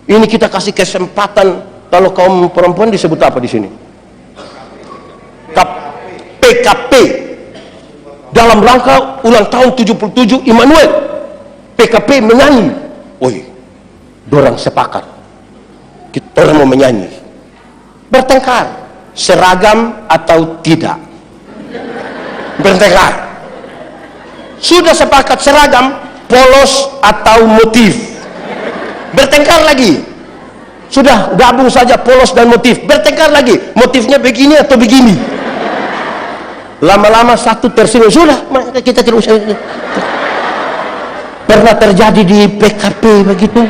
Ini kita kasih kesempatan. Kalau kaum perempuan disebut apa di sini? PKP. Dalam rangka ulang tahun 77 Immanuel. PKP menyanyi. Woi, dorang sepakat. Kita orang mau menyanyi. Bertengkar. Seragam atau tidak? Bertengkar. Sudah sepakat seragam, polos atau motif. Bertengkar lagi. Sudah gabung saja polos dan motif. Bertengkar lagi. Motifnya begini atau begini. Lama-lama satu tersinggung. Sudah, kita terus. Pernah terjadi di PKP begitu.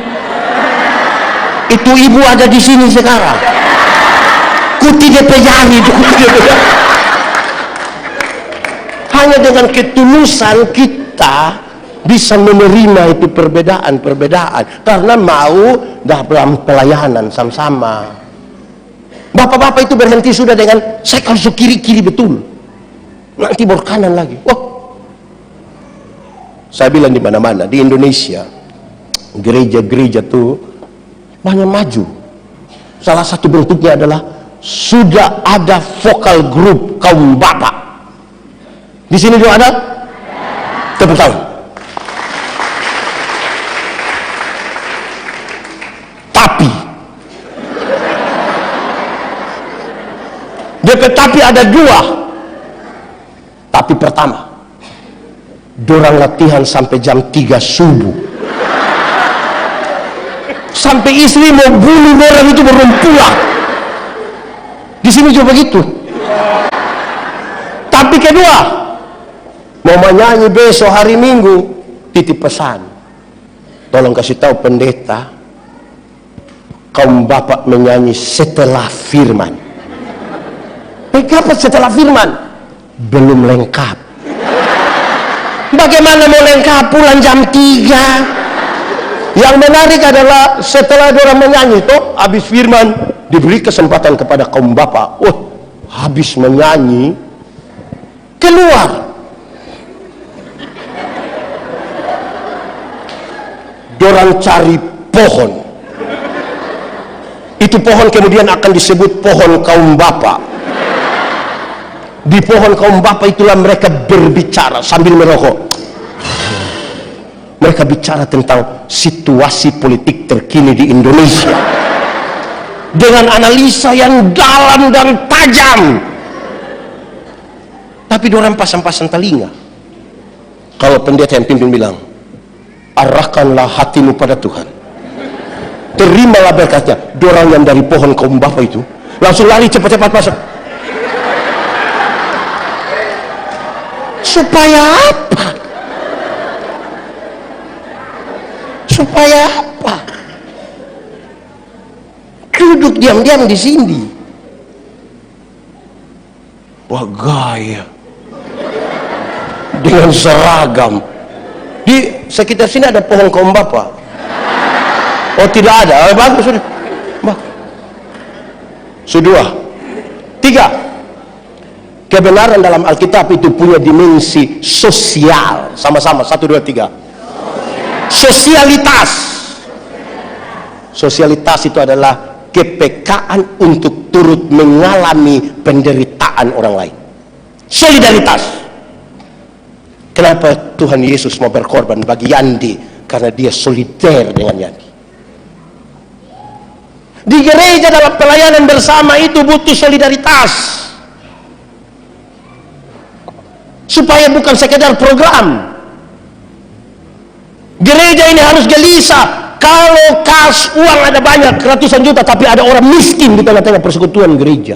Itu ibu ada di sini sekarang. Kuti dia pejari. Hanya dengan ketulusan kita bisa menerima itu perbedaan-perbedaan karena mau dalam pelayanan sama-sama. Bapak-bapak itu berhenti sudah dengan saya harus kiri-kiri betul. Nanti bor kanan lagi. Wah. Saya bilang di mana-mana di Indonesia gereja-gereja tuh banyak maju. Salah satu bentuknya adalah sudah ada vokal grup kaum bapak. Di sini juga ada? Tepuk tangan. Tapi ada 2. Tapi pertama, Dorang latihan sampai jam 3 subuh. Sampai istri mau bunuh dorang itu belum pulang. Di sini juga begitu. Tapi kedua, mau menyanyi besok hari Minggu, titip pesan. Tolong kasih tahu pendeta, kaum bapak menyanyi setelah firman. Kapan setelah firman? Belum lengkap. Bagaimana mau lengkap pulang jam 3? Yang menarik adalah setelah orang menyanyi itu, habis firman diberi kesempatan kepada kaum bapak. Habis menyanyi keluar. Dorang cari pohon. Itu pohon kemudian akan disebut pohon kaum bapak. Di pohon kaum bapak itulah mereka berbicara sambil merokok. Mereka bicara tentang situasi politik terkini di Indonesia dengan analisa yang dalam dan tajam. Tapi dorang pasang-pasang telinga. Kalau pendeta yang pimpin bilang, arahkanlah hatimu pada Tuhan, terimalah berkatnya. Dorang yang dari pohon kaum bapak itu langsung lari cepat-cepat masuk. Supaya apa? Supaya apa? Duduk diam-diam di sini. Wah, gaya. Dengan seragam. Di sekitar sini ada pohon kaum bapak. Oh, tidak ada. Bagus sudah. Sudah. 3. Kebenaran dalam Alkitab itu punya dimensi sosial. Sama-sama. 1, 2, 3. Sosialitas. Sosialitas itu adalah kepekaan untuk turut mengalami penderitaan orang lain. Solidaritas. Kenapa Tuhan Yesus mau berkorban bagi Yandi? Karena dia solider dengan Yandi. Di gereja dalam pelayanan bersama itu butuh solidaritas. Supaya bukan sekedar program. Gereja ini harus gelisah. Kalau kas uang ada banyak, ratusan juta, tapi ada orang miskin di tengah-tengah persekutuan gereja.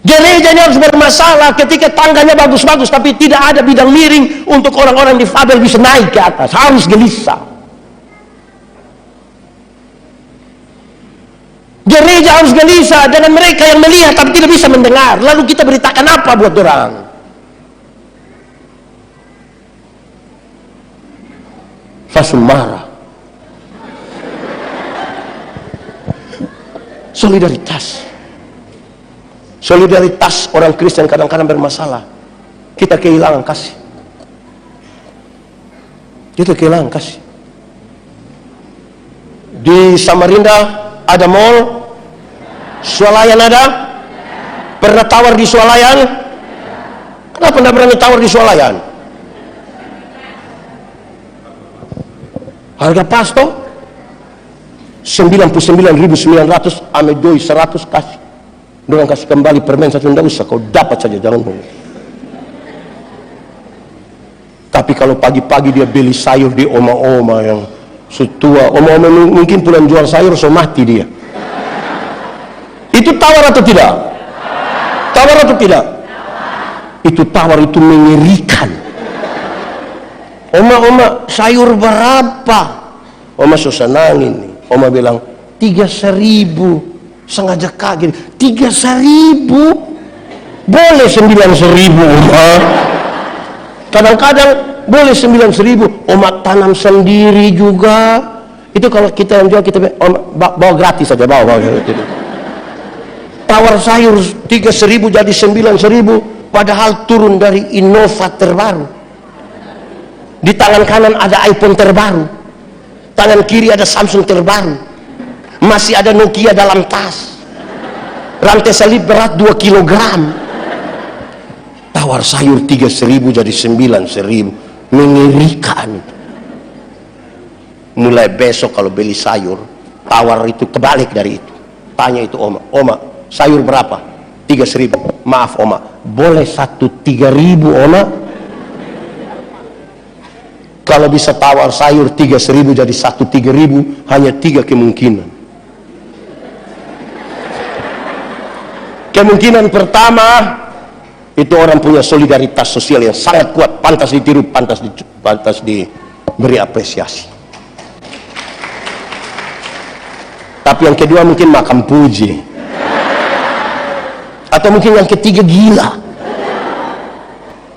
Gereja ini harus bermasalah ketika tangganya bagus-bagus, tapi tidak ada bidang miring untuk orang-orang difabel bisa naik ke atas. Harus gelisah. Gereja harus gelisah dengan mereka yang melihat tapi tidak bisa mendengar. Lalu kita beritakan apa buat orang? Langsung marah. Solidaritas. Solidaritas orang Kristen kadang-kadang bermasalah. Kita kehilangan kasih. Kita kehilangan kasih. Di Samarinda ada mall. Swalayan ada? Pernah tawar di Swalayan? Kenapa tidak berani tawar di Swalayan? Harga pasto 99.900, ame doi 100 kasih. Dorang kasih kembali permen satu, tidak usah, kau dapat saja, jangan mau. Tapi kalau pagi-pagi dia beli sayur di oma-oma yang setua, oma-oma mungkin pulang jual sayur so mati dia. Itu tawar atau tidak? Tawar atau tidak? Itu tawar, itu mengerikan. Oma sayur berapa? Oma susanangin nih. Oma bilang 3.000. Sengaja kaget. 3.000? Boleh 9.000 Oma. Kadang-kadang boleh 9.000. Oma tanam sendiri juga. Itu kalau kita yang jual, kita bawa gratis saja, bawa. Tawar sayur 3.000 jadi 9.000. Padahal turun dari Innova terbaru. Di tangan kanan ada iPhone terbaru, tangan kiri ada Samsung terbaru, masih ada Nokia dalam tas, rantai salib berat 2 kilogram. Tawar sayur 3.000 jadi 9.000, mengerikan. Mulai besok kalau beli sayur, tawar itu kebalik dari itu. Tanya itu oma, sayur berapa? 3.000. Maaf Oma, boleh 1 3.000 Oma? Kalau bisa tawar sayur 3.000 jadi 1 3.000, hanya 3 kemungkinan. Kemungkinan pertama, itu orang punya solidaritas sosial yang sangat kuat, pantas ditiru, pantas diberi apresiasi. Tapi yang kedua mungkin makam puji, atau mungkin yang ketiga gila.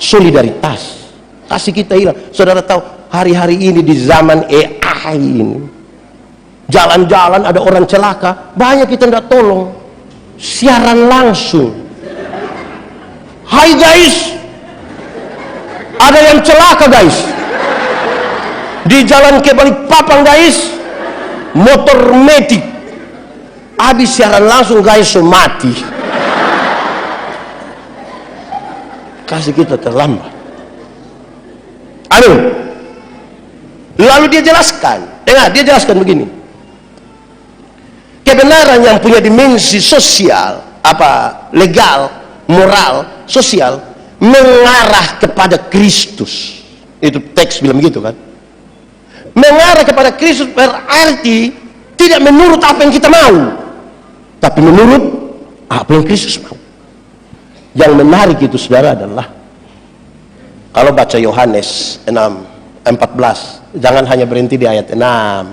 Solidaritas kasih kita hilang. Saudara tahu hari-hari ini di zaman AI ini, jalan-jalan ada orang celaka, banyak kita tidak tolong, siaran langsung. Hai guys, ada yang celaka guys di jalan ke Balikpapan guys, motor metik, habis siaran langsung guys, mati. Kasih kita terlambat. Aduh. Lalu dia jelaskan, dia jelaskan begini, kebenaran yang punya dimensi sosial, legal, moral, sosial, mengarah kepada Kristus. Itu teks bilang begitu kan. Mengarah kepada Kristus berarti tidak menurut apa yang kita mau, tapi menurut apa yang Kristus mau. Yang menarik itu saudara adalah, kalau baca Yohanes 6:14, jangan hanya berhenti di ayat 6,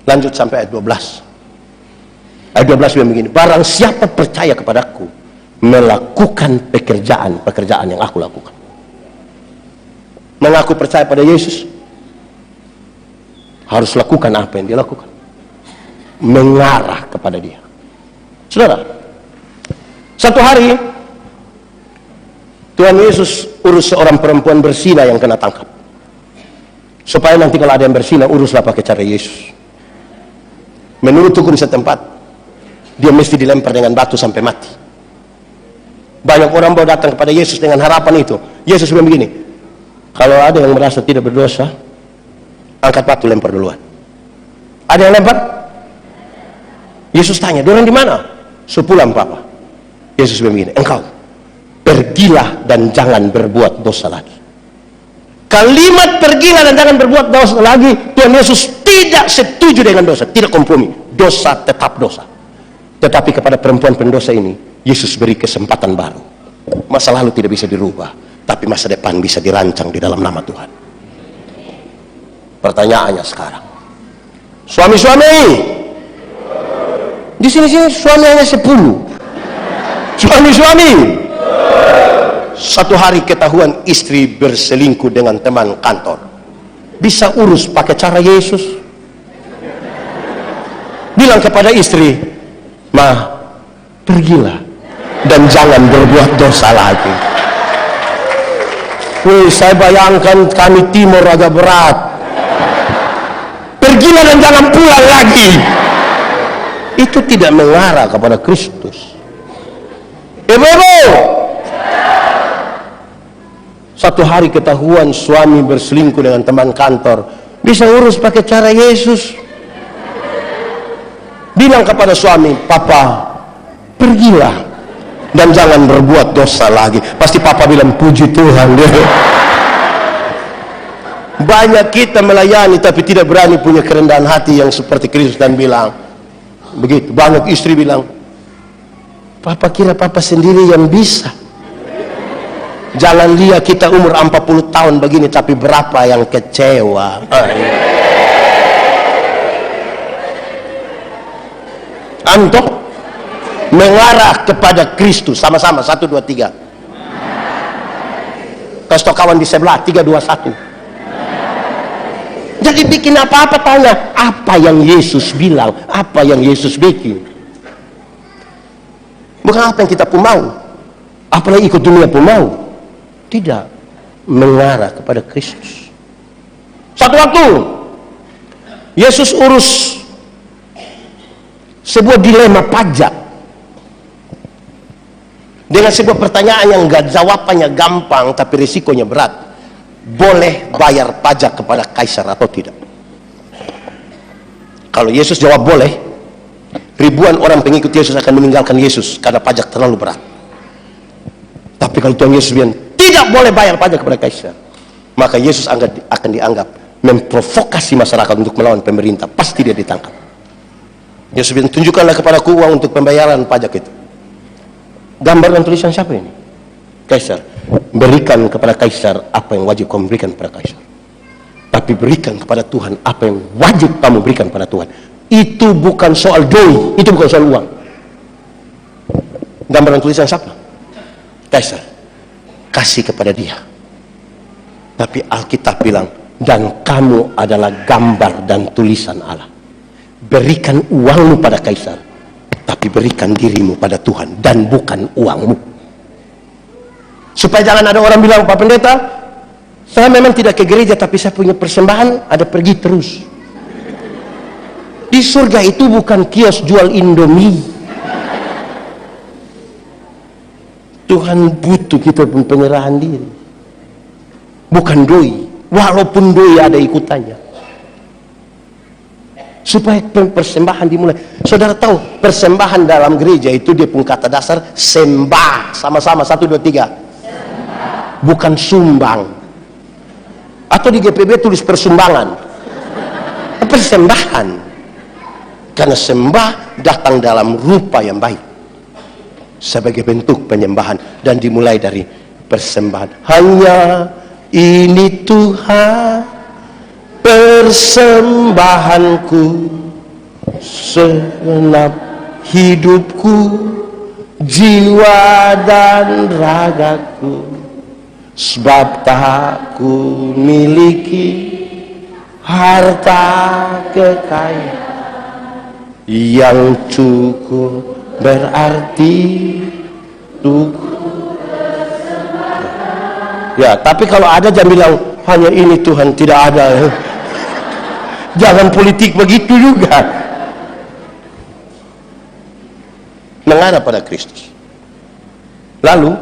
lanjut sampai ayat 12. Ayat 12 bilang begini, barang siapa percaya kepadaku, melakukan pekerjaan yang aku lakukan. Mengaku percaya pada Yesus, harus lakukan apa yang dia lakukan, mengarah kepada dia. Saudara, satu hari Tuhan Yesus urus seorang perempuan berzina yang kena tangkap, supaya nanti kalau ada yang berzina, uruslah pakai cara Yesus. Menurut hukum setempat, dia mesti dilempar dengan batu sampai mati. Banyak orang mau datang kepada Yesus dengan harapan itu. Yesus bilang begini, kalau ada yang merasa tidak berdosa, angkat batu, lempar duluan. Ada yang lempar? Yesus tanya, dorang di mana? Sepulang papa. Yesus bilang begini, engkau pergilah dan jangan berbuat dosa lagi. Kalimat pergilah dan jangan berbuat dosa lagi, Tuhan Yesus tidak setuju dengan dosa, tidak kompromi. Dosa tetap dosa. Tetapi kepada perempuan pendosa ini, Yesus beri kesempatan baru. Masa lalu tidak bisa dirubah, tapi masa depan bisa dirancang di dalam nama Tuhan. Pertanyaannya sekarang, suami-suami, di sini suami hanya 10. Suami-suami, satu hari ketahuan istri berselingkuh dengan teman kantor, bisa urus pakai cara Yesus? Bilang kepada istri, "Ma, pergilah dan jangan berbuat dosa lagi." Wih, saya bayangkan kami timur agak berat. Pergilah dan jangan pulang lagi. Itu tidak mengarah kepada Kristus. Ibu-ibu, satu hari ketahuan suami berselingkuh dengan teman kantor, bisa urus pakai cara Yesus? Bilang kepada suami, "Papa, pergilah dan jangan berbuat dosa lagi." Pasti papa bilang, "Puji Tuhan." Banyak kita melayani tapi tidak berani punya kerendahan hati yang seperti Kristus dan bilang begitu. Banyak istri bilang, "Papa kira papa sendiri yang bisa. Jangan lihat kita umur 40 tahun begini, tapi berapa yang kecewa." Antum mengarah kepada Kristus. Sama-sama, 1, 2, 3. Kasih kawan di sebelah, 3, 2, 1. Jadi bikin apa-apa, tanya apa yang Yesus bilang, apa yang Yesus bikin. Bukan apa yang kita pun mau, apalagi ikut dunia pun mau. Tidak, mengarah kepada Kristus. Satu waktu Yesus urus sebuah dilema pajak dengan sebuah pertanyaan yang jawabannya gampang tapi risikonya berat. Boleh bayar pajak kepada kaisar atau tidak? Kalau Yesus jawab boleh, ribuan orang pengikut Yesus akan meninggalkan Yesus karena pajak terlalu berat. Tapi kalau Tuhan Yesus bilang tidak boleh bayar pajak kepada kaisar, maka Yesus akan dianggap memprovokasi masyarakat untuk melawan pemerintah. Pasti dia ditangkap. Yesus bilang, tunjukkanlah kepadaku uang untuk pembayaran pajak itu. Gambar dan tulisan siapa ini? Kaisar. Berikan kepada kaisar apa yang wajib kamu berikan kepada kaisar, tapi berikan kepada Tuhan apa yang wajib kamu berikan kepada Tuhan. Itu bukan soal doi, itu bukan soal uang. Gambar dan tulisan siapa? Kaisar. Kasih kepada dia. Tapi Alkitab bilang, dan kamu adalah gambar dan tulisan Allah. Berikan uangmu pada kaisar, tapi berikan dirimu pada Tuhan dan bukan uangmu. Supaya jangan ada orang bilang, Pak Pendeta, saya memang tidak ke gereja, tapi saya punya persembahan, ada pergi terus. Di surga itu bukan kios jual Indomie. Tuhan butuh kita pun penyerahan diri, bukan doi, walaupun doi ada ikutannya, supaya persembahan dimulai. Saudara tahu persembahan dalam gereja itu dia pun kata dasar sembah, sama-sama 1, 2, 3, bukan sumbang. Atau di GPB tulis persumbangan, persembahan, karena sembah datang dalam rupa yang baik sebagai bentuk penyembahan, dan dimulai dari persembahan. Hanya ini Tuhan persembahanku, segenap hidupku, jiwa dan ragaku, sebab tak ku miliki harta kekayaan yang cukup berarti untuk. Ya, tapi kalau ada jangan bilang hanya ini Tuhan, tidak ada. Jangan politik begitu juga. Mengarah pada Kristus. Lalu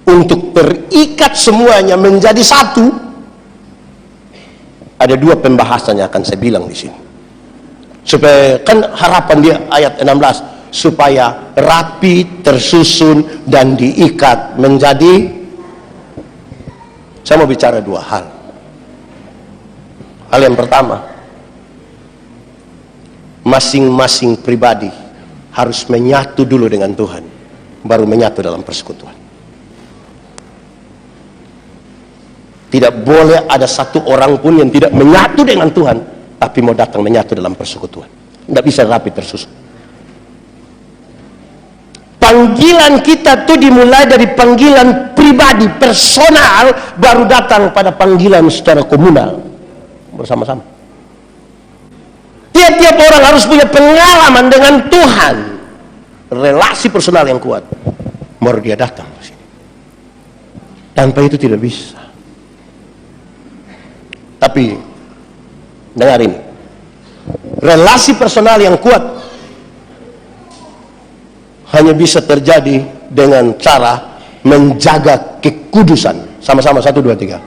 untuk terikat semuanya menjadi satu, ada 2 pembahasan yang akan saya bilang di sini. Supaya kan harapan dia ayat 16, supaya rapi, tersusun dan diikat menjadi. Saya mau bicara 2 hal. Hal yang pertama, masing-masing pribadi harus menyatu dulu dengan Tuhan, baru menyatu dalam persekutuan. Tidak boleh ada satu orang pun yang tidak menyatu dengan Tuhan, tapi mau datang menyatu dalam persekutuan. Tidak bisa rapi tersusun. Panggilan kita tuh dimulai dari panggilan pribadi, personal, baru datang pada panggilan secara komunal, bersama-sama. Tiap-tiap orang harus punya pengalaman dengan Tuhan, relasi personal yang kuat, baru dia datang ke sini. Tanpa itu tidak bisa. Tapi dengar ini, relasi personal yang kuat hanya bisa terjadi dengan cara menjaga kekudusan. Sama-sama 1, 2, 3.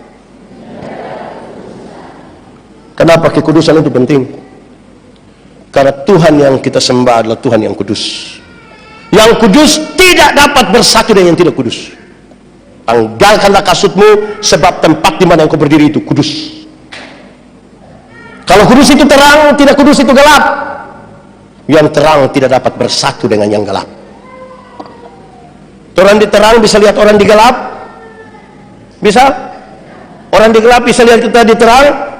Kenapa kekudusan itu penting? Karena Tuhan yang kita sembah adalah Tuhan yang kudus. Yang kudus tidak dapat bersatu dengan yang tidak kudus. Tanggalkanlah kasutmu, sebab tempat di mana engkau berdiri itu kudus. Kalau kudus itu terang, tidak kudus itu gelap. Yang terang tidak dapat bersatu dengan yang gelap. Orang di terang bisa lihat orang di gelap? Bisa? Orang di gelap bisa lihat kita di terang?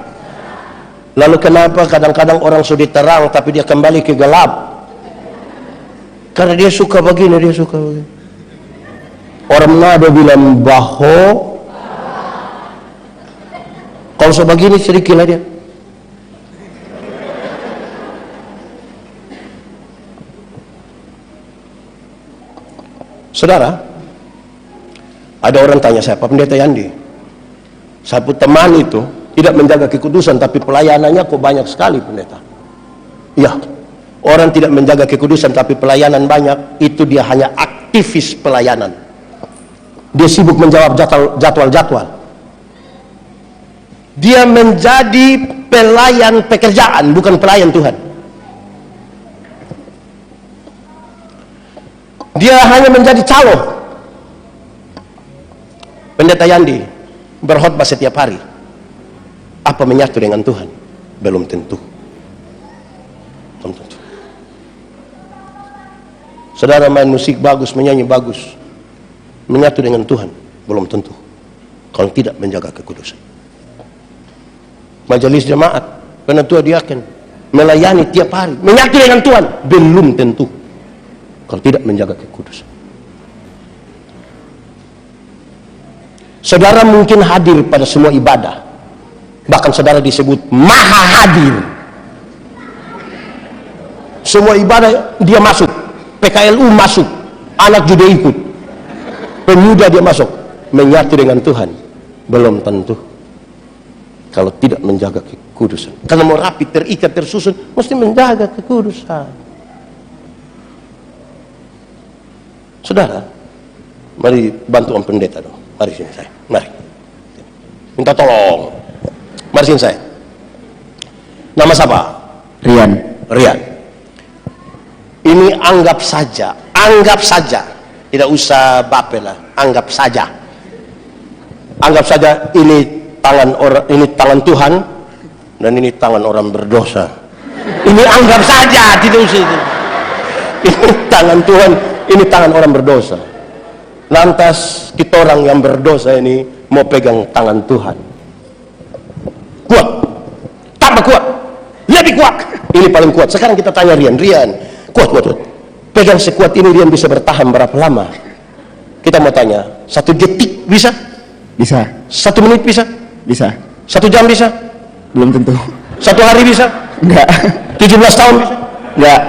Lalu kenapa kadang-kadang orang sudah terang tapi dia kembali ke gelap? Karena dia suka begini, dia suka begini. Orang Nado bilang baho, kalau sebegini sedikit lah dia. Saudara, ada orang tanya saya, Pak Pendeta Yandi, saya punya teman itu tidak menjaga kekudusan, tapi pelayanannya kok banyak sekali, Pendeta. Ya, orang tidak menjaga kekudusan tapi pelayanan banyak, itu dia hanya aktivis pelayanan. Dia sibuk menjawab jadwal-jadwal. Dia menjadi pelayan pekerjaan, bukan pelayan Tuhan. dia hanya menjadi calo. Pendeta Yandi berkhotbah setiap hari. Apa menyatu dengan Tuhan? Belum tentu. Belum tentu. Saudara main musik bagus, menyanyi bagus, menyatu dengan Tuhan? Belum tentu. Kalau tidak menjaga kekudusan. Majelis jemaat, penatua diaken, melayani tiap hari, menyatu dengan Tuhan? Belum tentu. Kalau tidak menjaga kekudusan. Saudara mungkin hadir pada semua ibadah, bahkan saudara disebut maha hadir. Semua ibadah dia masuk, PKLU masuk, anak juga ikut, pemuda dia masuk. Menyatu dengan Tuhan belum tentu. Kalau tidak menjaga kekudusan. Karena mau rapi, terikat, tersusun, mesti menjaga kekudusan. Saudara, mari bantu Om Pendeta dong. Mari sini saya, mari. Minta tolong. Mari sini saya. Nama siapa? Rian. Rian. Ini anggap saja, tidak usah bapel lah, anggap saja ini tangan orang, ini tangan Tuhan, dan ini tangan orang berdosa. Ini anggap saja, tidak usah itu. Ini tangan Tuhan, ini tangan orang berdosa. Lantas kita orang yang berdosa ini mau pegang tangan Tuhan. Kuat, tambah kuat, lebih kuat. Ini paling kuat. Sekarang kita tanya Rian, kuat. Pegang sekuat ini Rian bisa bertahan berapa lama? Kita mau tanya, 1 detik bisa? Bisa. 1 menit bisa? Bisa. 1 jam bisa? Belum tentu. 1 hari bisa? Enggak. 17 tahun bisa? Enggak.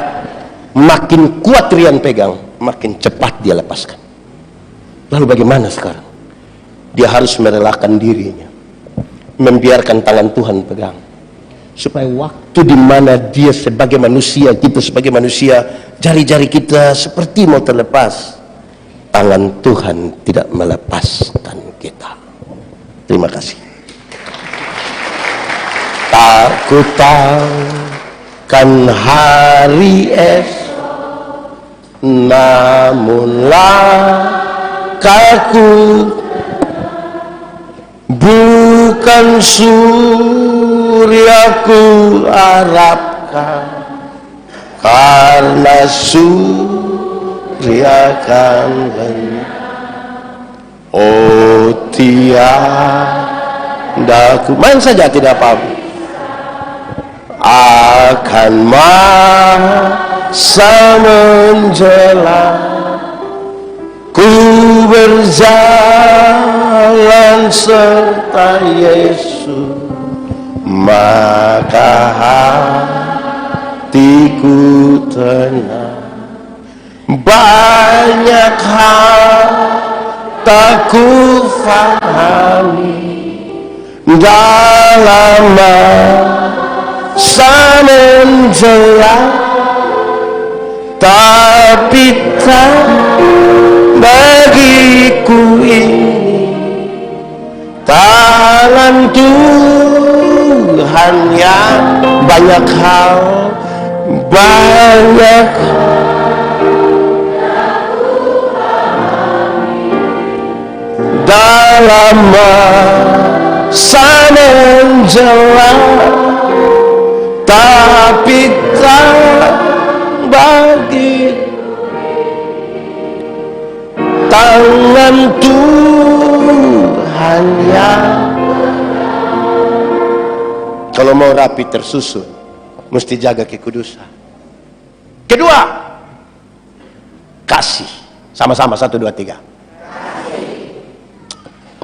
Makin kuat Rian pegang, makin cepat dia lepaskan. Lalu bagaimana sekarang? Dia harus merelakan dirinya, membiarkan tangan Tuhan pegang, supaya waktu di mana dia sebagai manusia, kita sebagai manusia, jari-jari kita seperti mau terlepas, tangan Tuhan tidak melepaskan kita. Terima kasih. Tak ku tahu kan hari esok, namunlah kaku bukan suryaku harapkan, karena surya kan oh tiada ku main saja tidak apa-apa, akan masa menjelang ku berjalan serta Yesus, maka hatiku tenang. Banyak hal tak ku fahami dalam masa menjelang, tapi tak bagiku ini tangan Tuhan yang banyak hal dalam masa menjelang, tapi tak bagi tangan Tuhan yang. Kalau mau rapi tersusun, mesti jaga kekudusan. Kedua, kasih. Sama-sama 1, 2, 3.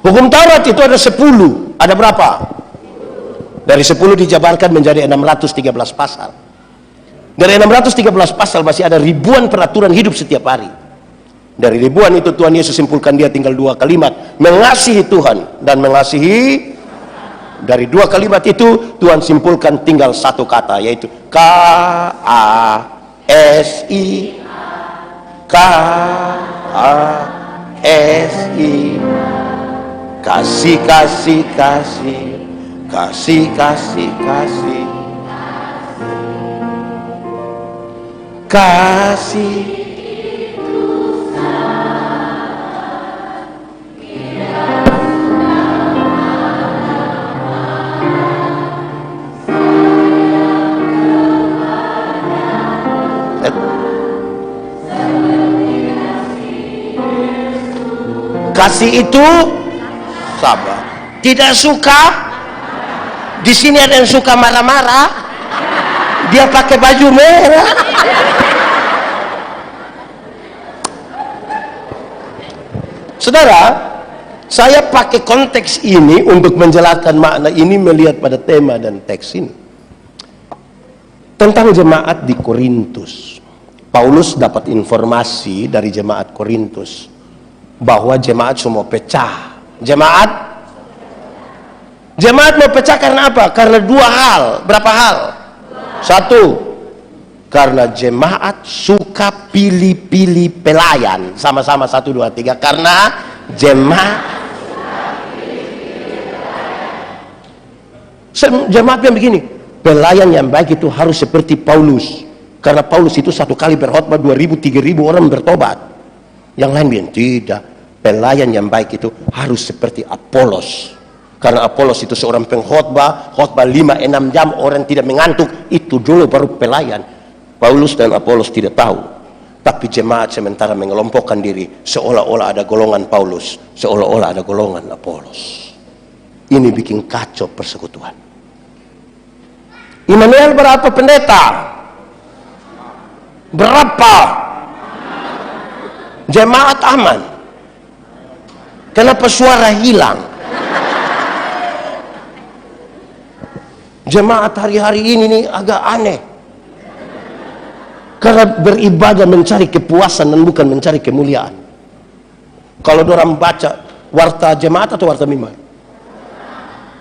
Hukum Taurat itu ada 10. Ada berapa? Dari 10 dijabarkan menjadi 613 pasal. Dari 613 pasal masih ada ribuan peraturan hidup setiap hari. Dari ribuan itu Tuhan Yesus simpulkan dia tinggal 2 kalimat, mengasihi Tuhan dan mengasihi. Dari 2 kalimat itu Tuhan simpulkan tinggal 1 kata, yaitu K-A-S-I. K-A-S-I. Kasih, kasih, kasih, kasih, kasih, kasih, kasih. Kasih itu sabar. Tidak suka, di sini ada yang suka marah-marah, dia pakai baju merah. Saudara, saya pakai konteks ini untuk menjelaskan makna ini melihat pada tema dan teks ini. Tentang jemaat di Korintus. Paulus dapat informasi dari jemaat Korintus bahwa jemaat semua pecah. Jemaat mau pecah karena apa? Karena dua hal. Berapa hal? Satu, karena jemaat suka pilih-pilih pelayan. Sama-sama 1, 2, 3. Karena jemaat yang begini, pelayan yang baik itu harus seperti Paulus. Karena Paulus itu satu kali berkhotbah 2.000, 3.000 orang bertobat. Yang lain bilang tidak. Pelayan yang baik itu harus seperti Apolos. Karena Apolos itu seorang pengkhotbah, khotbah 5-6 jam, orang tidak mengantuk. Itu dulu baru pelayan. Paulus dan Apolos tidak tahu. Tapi jemaat sementara mengelompokkan diri, seolah-olah ada golongan Paulus, seolah-olah ada golongan Apolos. Ini bikin kacau persekutuan. Immanuel berapa pendeta? Berapa? Jemaat aman. Kenapa suara hilang? Jemaat hari-hari ini nih agak aneh. Karena beribadah mencari kepuasan dan bukan mencari kemuliaan. Kalau orang baca warta jemaat atau warta mimbar?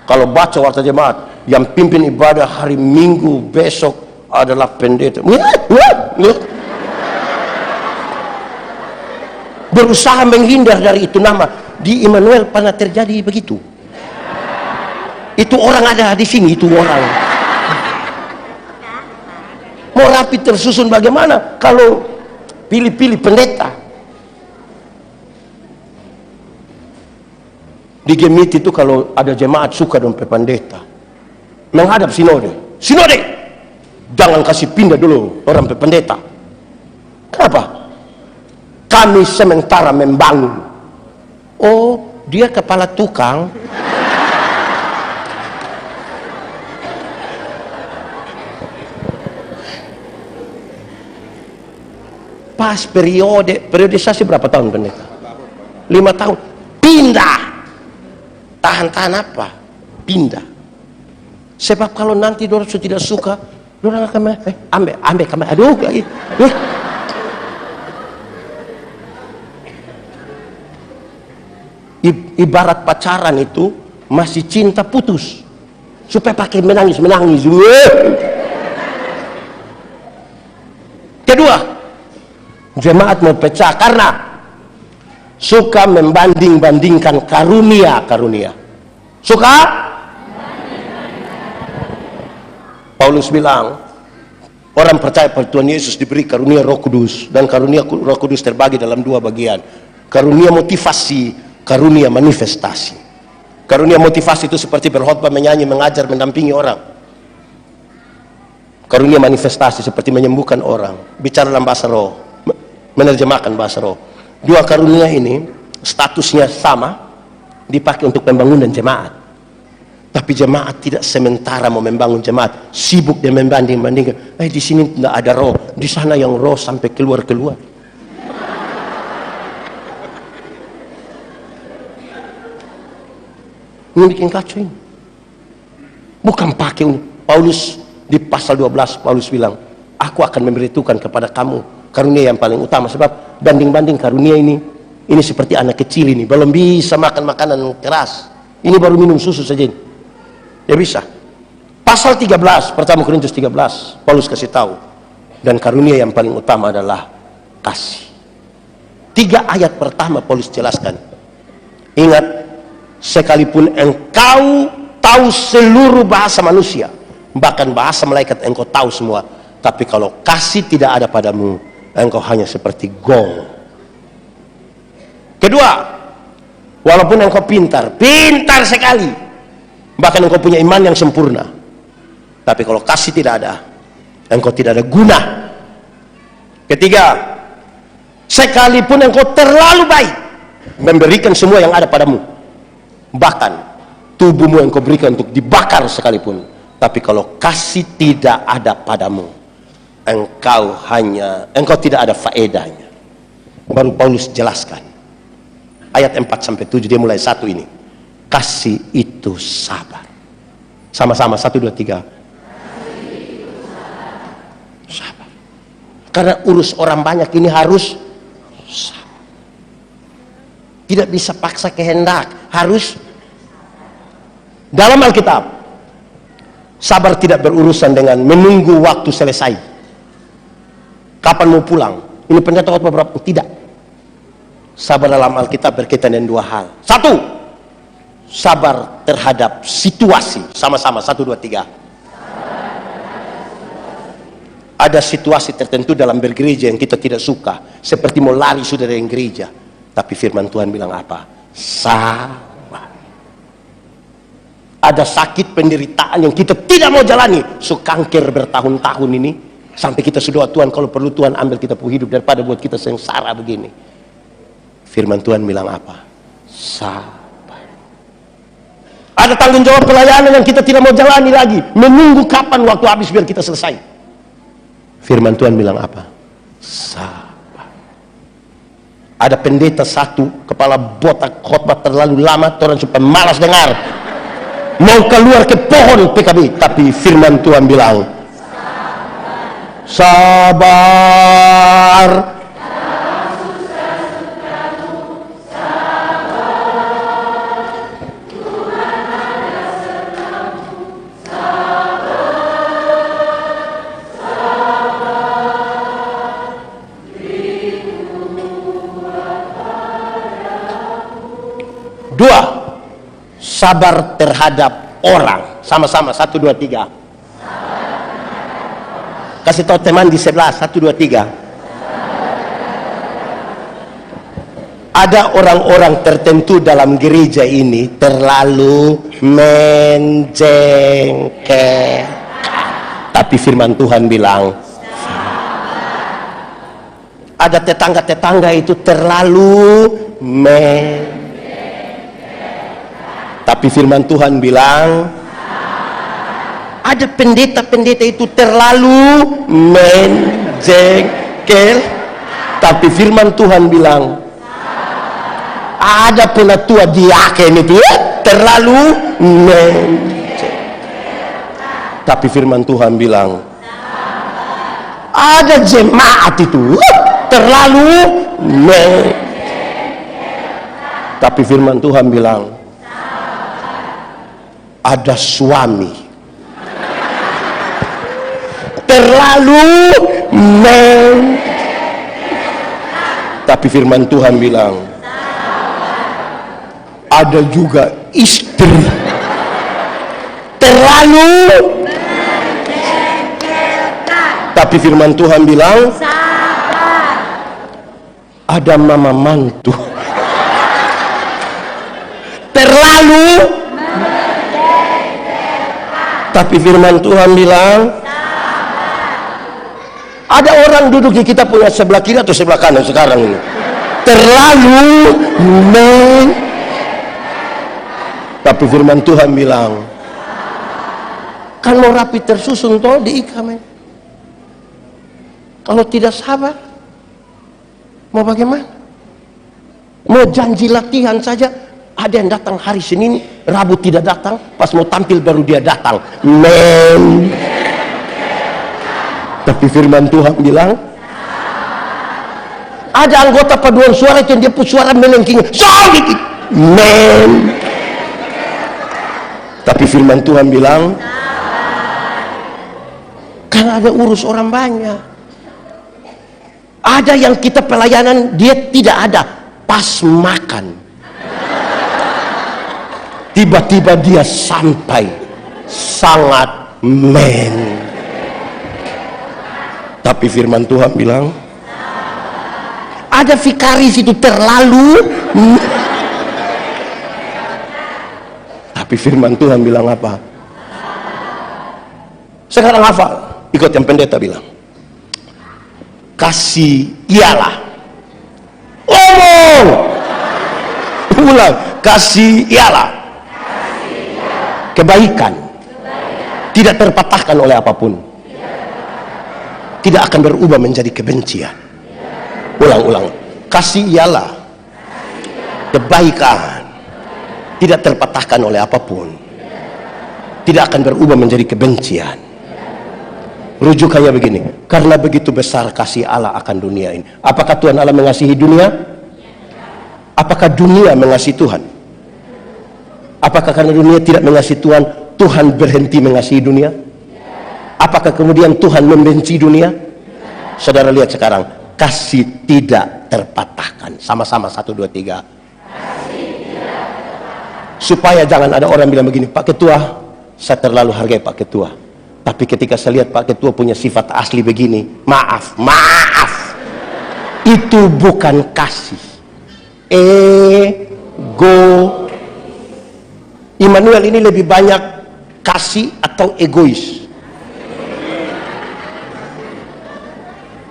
Kalau baca warta jemaat, yang pimpin ibadah hari Minggu besok adalah pendeta. Berusaha menghindar dari itu nama. Di Immanuel pernah terjadi begitu. Itu orang ada di sini, itu orang. Mau rapi tersusun bagaimana kalau pilih-pilih pendeta? Di Gemit itu kalau ada jemaat suka dengan pendeta, menghadap sinode. Jangan kasih pindah dulu orang pendeta. Kenapa? Kami sementara membangun. Oh, dia kepala tukang. Pas periodisasi berapa tahun pendeta? 5 tahun. Pindah. Tahan-tahan apa? Pindah. Sebab kalau nanti dorang sudah tidak suka, dorang akan ambil kami. Aduh, ibarat pacaran itu masih cinta putus supaya pakai menangis. Kedua, jemaat mau pecah karena suka membanding-bandingkan karunia. Suka? Paulus bilang, orang percaya pada Tuhan Yesus diberi karunia Roh Kudus, dan karunia Roh Kudus terbagi dalam 2 bagian. Karunia motivasi, karunia manifestasi. Karunia motivasi itu seperti berkhotbah, menyanyi, mengajar, mendampingi orang. Karunia manifestasi seperti menyembuhkan orang, bicara dalam bahasa roh, menerjemahkan bahasa roh. 2 karunia ini statusnya sama, dipakai untuk pembangunan jemaat. Tapi jemaat tidak sementara mau membangun jemaat, sibuk dia membanding-bandingkan. Di sini tidak ada roh, di sana yang roh sampai keluar. Ini bikin kacau ini. Bukan pakai ini. Paulus di pasal 12, Paulus bilang, aku akan memberitahukan kepada kamu karunia yang paling utama. Sebab banding-banding karunia ini seperti anak kecil ini, belum bisa makan makanan keras. Ini baru minum susu saja ini. Ya bisa. Pasal 13, pertama Korintus 13, Paulus kasih tahu. Dan karunia yang paling utama adalah kasih. 3 ayat pertama Paulus jelaskan. Ingat, sekalipun engkau tahu seluruh bahasa manusia, bahkan bahasa malaikat engkau tahu semua, tapi kalau kasih tidak ada padamu, engkau hanya seperti gong. Kedua, walaupun engkau pintar sekali, bahkan engkau punya iman yang sempurna, tapi kalau kasih tidak ada, engkau tidak ada guna. Ketiga, sekalipun engkau terlalu baik, memberikan semua yang ada padamu, bahkan tubuhmu yang kau berikan untuk dibakar sekalipun. Tapi kalau kasih tidak ada padamu, engkau tidak ada faedahnya. Baru Paulus jelaskan ayat 4-7, dia mulai 1 ini. Kasih itu sabar. Sama-sama 1, 2, 3. Sabar. Karena urus orang banyak ini harus sabar. Tidak bisa paksa kehendak, harus. Dalam Alkitab, sabar tidak berurusan dengan menunggu waktu selesai. Kapan mau pulang? Ini pendeta beberapa, tidak. Sabar dalam Alkitab berkaitan dengan 2 hal. 1, sabar terhadap situasi. Sama-sama 1, 2, 3. Ada situasi tertentu dalam bergereja yang kita tidak suka, seperti mau lari sudah dari gereja. Tapi firman Tuhan bilang apa? Sabar. Ada sakit penderitaan yang kita tidak mau jalani, kanker bertahun-tahun ini, sampai kita sudah, Tuhan kalau perlu Tuhan ambil kita punya hidup daripada buat kita sengsara begini. Firman Tuhan bilang apa? Sabar. Ada tanggung jawab pelayanan yang kita tidak mau jalani lagi, menunggu kapan waktu habis biar kita selesai. Firman Tuhan bilang apa? Sabar. Ada pendeta satu, kepala botak, khotbah terlalu lama, orang supaya malas dengar, mau keluar ke pohon PKB. Tapi firman Tuhan bilang sabar. Dua, sabar terhadap orang. Sama-sama 1, 2, 3. Kasih tahu teman di sebelah. 1, 2, 3. Ada orang-orang tertentu dalam gereja ini terlalu menjengkelkan. Tapi firman Tuhan bilang, ada tetangga-tetangga itu terlalu tapi firman Tuhan bilang, ada pendeta-pendeta itu terlalu menjengkel. Tapi firman Tuhan bilang, ada penatua diaken itu terlalu menjengkel. Tapi firman Tuhan bilang, ada jemaat itu terlalu menjengkel. Tapi firman Tuhan bilang, ada suami terlalu tapi firman Tuhan bilang, ada juga istri terlalu tapi firman Tuhan bilang, ada mama mantu terlalu. Tapi firman Tuhan bilang, ada orang duduk di kita punya sebelah kiri atau sebelah kanan sekarang ini terlalu tapi firman Tuhan bilang, kan mau rapi tersusun toh di ikamen. Kalau tidak sabar, mau bagaimana? Mau janji latihan saja, ada yang datang hari Senin, Rabu tidak datang, pas mau tampil baru dia datang. Tapi firman Tuhan bilang, ada anggota paduan suara itu yang dia punya suara melengking, tapi firman Tuhan bilang, karena ada urus orang banyak. Ada yang kita pelayanan dia tidak ada, pas makan tiba-tiba dia sampai sangat tapi firman Tuhan bilang, ada vikaris itu terlalu tapi firman Tuhan bilang apa? Sekarang hafal, ikut yang pendeta bilang, kasih ialah omong ulang. Kasih ialah kebaikan, tidak terpatahkan oleh apapun, tidak akan berubah menjadi kebencian. Ulang-ulang. Kasih ialah kebaikan, tidak terpatahkan oleh apapun, tidak akan berubah menjadi kebencian. Rujukannya begini, karena begitu besar kasih Allah akan dunia ini. Apakah Tuhan Allah mengasihi dunia? Apakah dunia mengasihi Tuhan? Apakah karena dunia tidak mengasihi Tuhan, Tuhan berhenti mengasihi dunia? Apakah kemudian Tuhan membenci dunia? Saudara lihat sekarang, kasih tidak terpatahkan. Sama-sama 1, 2, 3. Supaya jangan ada orang bilang begini, Pak Ketua, saya terlalu hargai Pak Ketua. Tapi ketika saya lihat Pak Ketua punya sifat asli begini, maaf, itu bukan kasih. Ego. Immanuel ini lebih banyak kasih atau egois?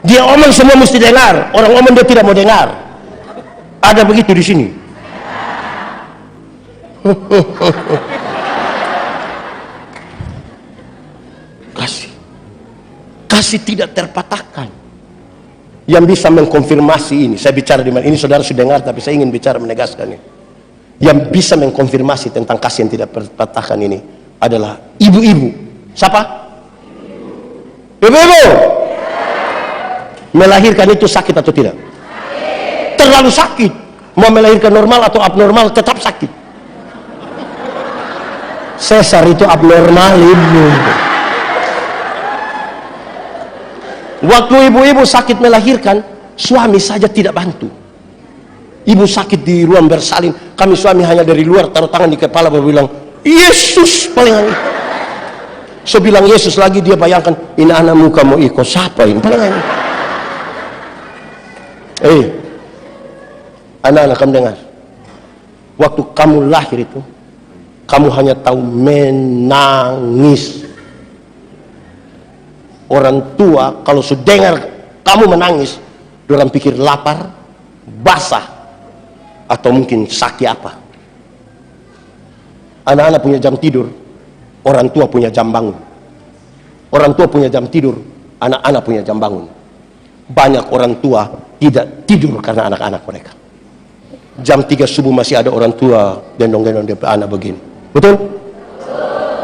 Dia omong semua mesti dengar, orang omong dia tidak mau dengar. Ada begitu di sini? Kasih tidak terpatahkan. Yang bisa mengkonfirmasi ini, saya bicara di mana ini saudara sudah dengar, tapi saya ingin bicara menegaskan ini. Yang bisa mengkonfirmasi tentang kasih yang tidak terpatahkan ini adalah ibu-ibu. Siapa? Ibu-ibu. Melahirkan itu sakit atau tidak? Terlalu sakit. Mau melahirkan normal atau abnormal tetap sakit. Sesar itu abnormal, ibu. Waktu ibu-ibu sakit melahirkan, suami saja tidak bantu. Ibu sakit di ruang bersalin, kami suami hanya dari luar taruh tangan di kepala baru bilang, Yesus paling aneh. So bilang Yesus lagi, dia bayangkan, ini anakmu kamu ikut siapa ini paling aneh. Anak-anak kamu dengar, waktu kamu lahir itu, kamu hanya tahu menangis. Orang tua kalau sudah dengar kamu menangis, dorang pikir lapar, basah, atau mungkin sakit apa. Anak-anak punya jam tidur, orang tua punya jam bangun. Orang tua punya jam tidur, anak-anak punya jam bangun. Banyak orang tua tidak tidur karena anak-anak mereka. Jam 3 subuh masih ada orang tua gendong-gendong dia anak begini. Betul?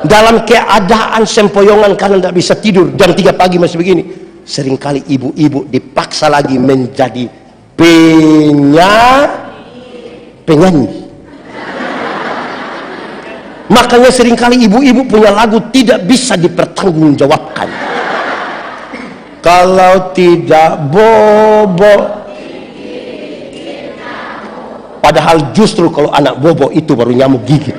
Dalam keadaan sempoyongan karena tidak bisa tidur, jam 3 pagi masih begini. Seringkali ibu-ibu dipaksa lagi menjadi penyanyi. Makanya seringkali ibu-ibu punya lagu tidak bisa dipertanggungjawabkan. Kalau tidak bobo. Padahal justru kalau anak bobo itu baru nyamuk gigit.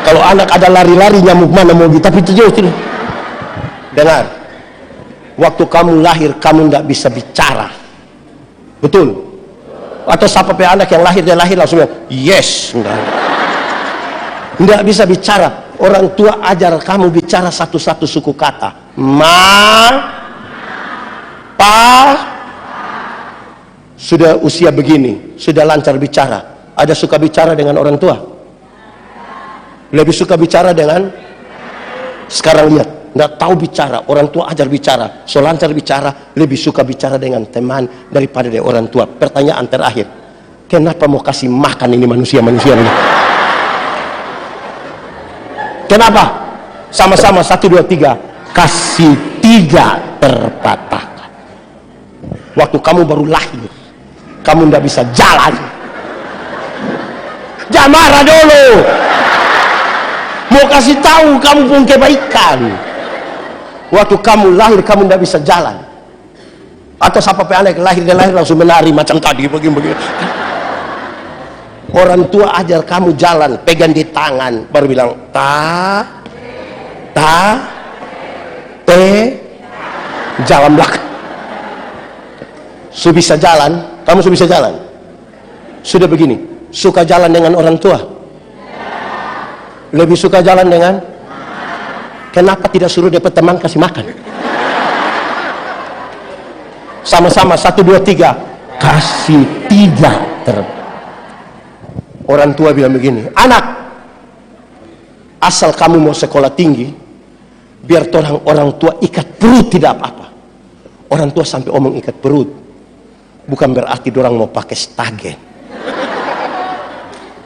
Kalau anak ada lari-lari nyamuk mana mau gitu, tapi itu jauh tidak. Dengar, waktu kamu lahir kamu tidak bisa bicara, betul? Atau siapa anak yang lahir dia lahir langsung yes, tidak bisa bicara. Orang tua ajar kamu bicara satu-satu suku kata, ma, pa. Sudah usia begini, sudah lancar bicara. Ada suka bicara dengan orang tua? Lebih suka bicara dengan sekarang lihat, nggak tahu bicara, orang tua ajar bicara, so lancar bicara, lebih suka bicara dengan teman daripada dengan orang tua. Pertanyaan terakhir, kenapa mau kasih makan ini manusia-manusia ini? Kenapa? Sama-sama 1, 2, 3. Kasih tidak terpatahkan. Waktu kamu baru lahir, kamu nggak bisa jalan. Jangan marah dulu. Mau kasih tahu kamu pun kebaikan. Waktu kamu lahir kamu tidak bisa jalan. Atau siapa anak lahir langsung menari macam tadi begini. Orang tua ajar kamu jalan, pegang di tangan, baru bilang jalan belakang. Sudah bisa jalan, kamu sudah bisa jalan. Sudah begini, suka jalan dengan orang tua. Lebih suka jalan dengan? Kenapa tidak suruh dapat teman kasih makan? Sama-sama 1, 2, 3. Kasih tidak Orang tua bilang begini, anak, asal kamu mau sekolah tinggi, biar orang tua ikat perut tidak apa-apa. Orang tua sampai omong ikat perut, bukan berarti dorang mau pakai stagen,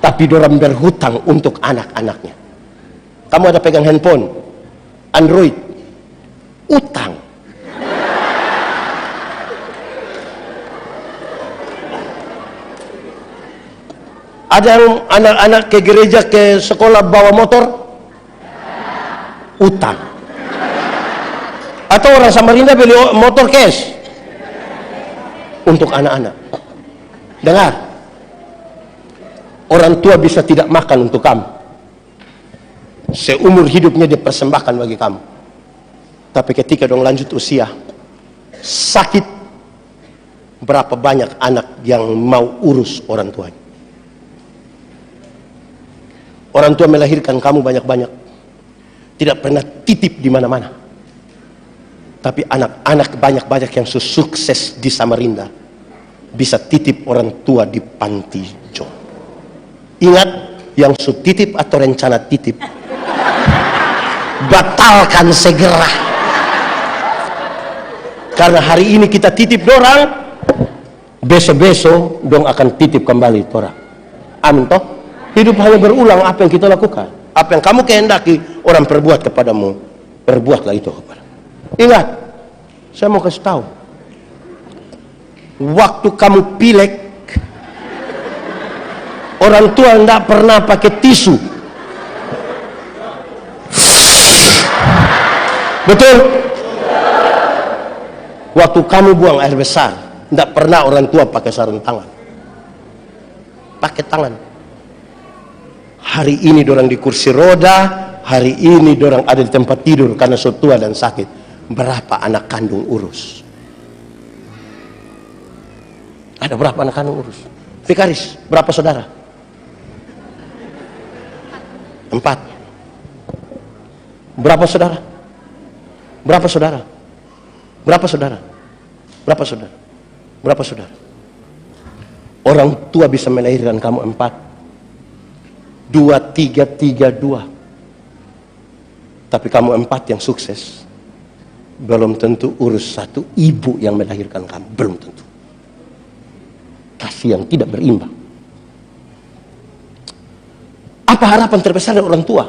tapi dorang berhutang untuk anak-anaknya. Kamu ada pegang handphone Android, utang. Ada yang anak-anak ke gereja, ke sekolah bawa motor, utang. Atau orang Samarinda beli motor cash untuk anak-anak. Dengar, orang tua bisa tidak makan untuk kamu, seumur hidupnya dipersembahkan bagi kamu. Tapi ketika dong lanjut usia, sakit, berapa banyak anak yang mau urus orang tuanya. Orang tua melahirkan kamu banyak-banyak, tidak pernah titip di mana-mana. Tapi anak-anak banyak-banyak yang sukses di Samarinda bisa titip orang tua di panti jompo. Ingat, yang titip atau rencana titip, batalkan segera. Karena hari ini kita titip dorang, besok-besok dong akan titip kembali orang. Amin toh? Hidup hanya berulang apa yang kita lakukan. Apa yang kamu kehendaki orang perbuat kepadamu, perbuatlah itu kepada. Ingat, saya mau kasih tahu. Waktu kamu pilek, orang tua tidak pernah pakai tisu. Betul? Waktu kamu buang air besar, tidak pernah orang tua pakai sarung tangan. Pakai tangan. Hari ini dorang di kursi roda, hari ini dorang ada di tempat tidur karena sudah tua dan sakit. Berapa anak kandung urus? Ada berapa anak kandung urus? Vikaris, berapa saudara? 4. Berapa saudara? Berapa saudara? Berapa saudara? Berapa saudara? Berapa saudara? Orang tua bisa melahirkan kamu 4. 2, 3, 3, 2. Tapi kamu 4 yang sukses, belum tentu urus satu ibu yang melahirkan kamu. Belum tentu. Kasih yang tidak berimbang. Apa harapan terbesar dari orang tua?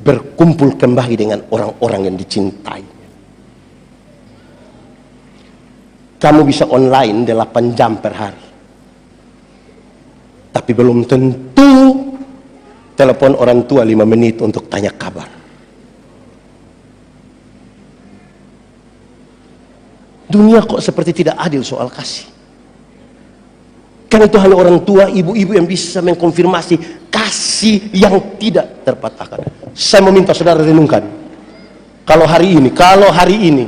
Berkumpul kembali dengan orang-orang yang dicintai. Kamu bisa online 8 jam per hari, tapi belum tentu telepon orang tua 5 menit untuk tanya kabar. Dunia kok seperti tidak adil soal kasih. Karena itu hanya orang tua, ibu-ibu yang bisa mengkonfirmasi kasih yang tidak terpatahkan. Saya meminta saudara renungkan. Kalau hari ini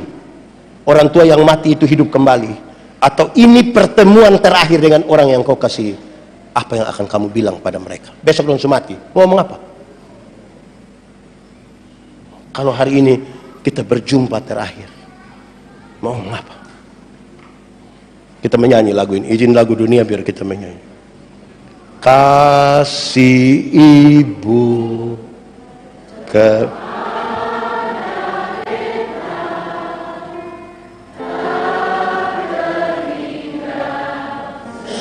orang tua yang mati itu hidup kembali, atau ini pertemuan terakhir dengan orang yang kau kasih, apa yang akan kamu bilang pada mereka? Besok langsung mati, mau ngomong apa? Kalau hari ini kita berjumpa terakhir, mau ngomong apa? Kita menyanyi lagu ini, izin lagu dunia biar kita menyanyi. Kasih ibu ke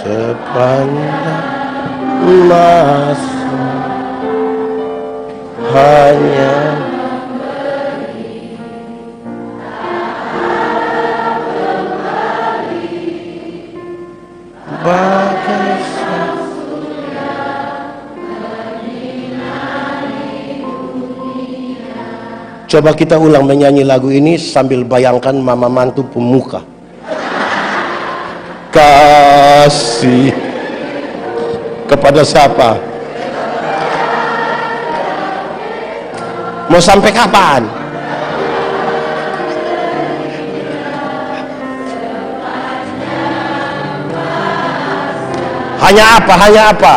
sepanjang masa hanya bagai coba kita ulang menyanyi lagu ini sambil bayangkan mama mantu pemuka. Kasih kepada siapa? Mau sampai kapan? Hanya apa? Hanya apa?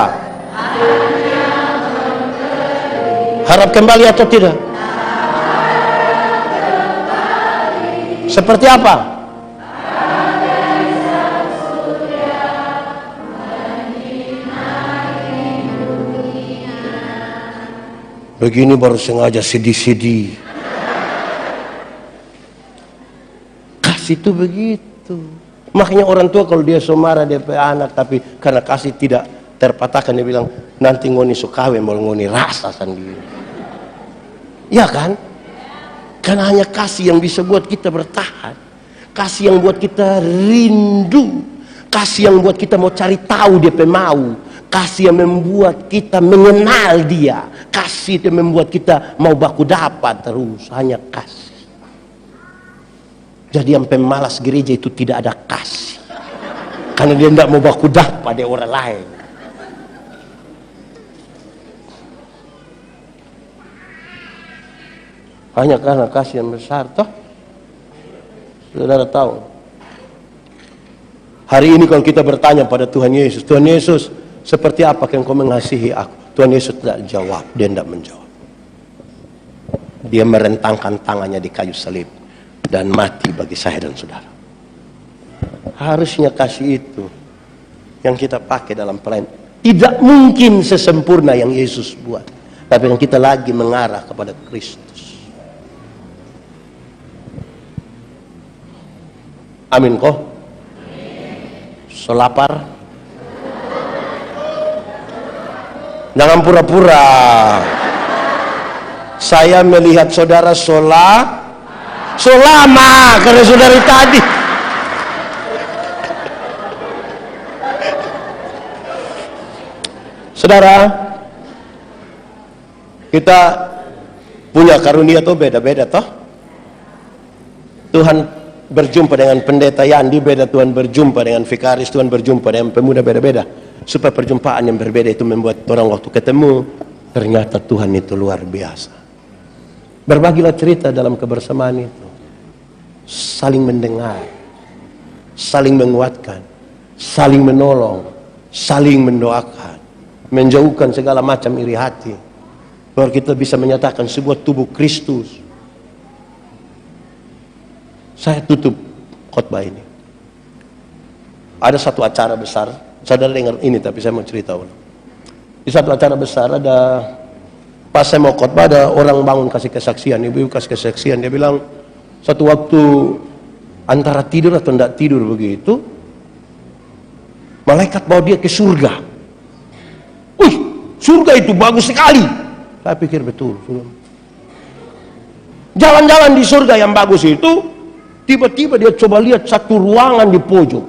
Harap kembali atau tidak? Seperti apa? Begini baru sengaja sedih-sedih. Kasih itu begitu. Makanya orang tua kalau dia marah dia pe anak, tapi karena kasih tidak terpatahkan, dia bilang nanti ngoni sukawin mau ngoni rasa sendiri. Ya kan? Karena hanya kasih yang bisa buat kita bertahan. Kasih yang buat kita rindu. Kasih yang buat kita mau cari tahu dia mau. Kasih yang membuat kita mengenal dia. Kasih yang membuat kita mau baku dapat terus. Hanya kasih. Jadi yang pemalas gereja itu tidak ada kasih. Karena dia tidak mau baku dapat dari orang lain. Hanya karena kasih yang besar, toh. Saudara tahu. Hari ini kalau kita bertanya pada Tuhan Yesus, Tuhan Yesus, seperti apa yang kau mengasihi aku? Tuhan Yesus tidak jawab, dia tidak menjawab. Dia merentangkan tangannya di kayu salib dan mati bagi saya dan saudara. Harusnya kasih itu yang kita pakai dalam pelayanan. Tidak mungkin sesempurna yang Yesus buat, tapi yang kita lagi mengarah kepada Kristus. Amin kok. So lapar. Jangan pura-pura. Saya melihat saudara lama karena saudara tadi. Saudara, kita punya karunia tuh beda-beda toh. Tuhan berjumpa dengan pendeta Yandi beda, Tuhan berjumpa dengan vikaris, Tuhan berjumpa dengan pemuda beda-beda. Supaya perjumpaan yang berbeda itu membuat orang waktu ketemu, ternyata Tuhan itu luar biasa. Berbagilah cerita dalam kebersamaan itu. Saling mendengar, saling menguatkan, saling menolong, saling mendoakan, menjauhkan segala macam iri hati. Bahwa kita bisa menyatakan sebuah tubuh Kristus. Saya tutup khotbah ini. Ada satu acara besar, saudara dengar ini tapi saya mau cerita ulang. Di satu acara besar ada, pas saya mau khotbah ada orang bangun kasih kesaksian, ibu-ibu kasih kesaksian, dia bilang satu waktu antara tidur atau tidak tidur begitu, malaikat bawa dia ke surga. Wih, surga itu bagus sekali. Saya pikir betul. Jalan-jalan di surga yang bagus itu, tiba-tiba dia coba lihat satu ruangan di pojok.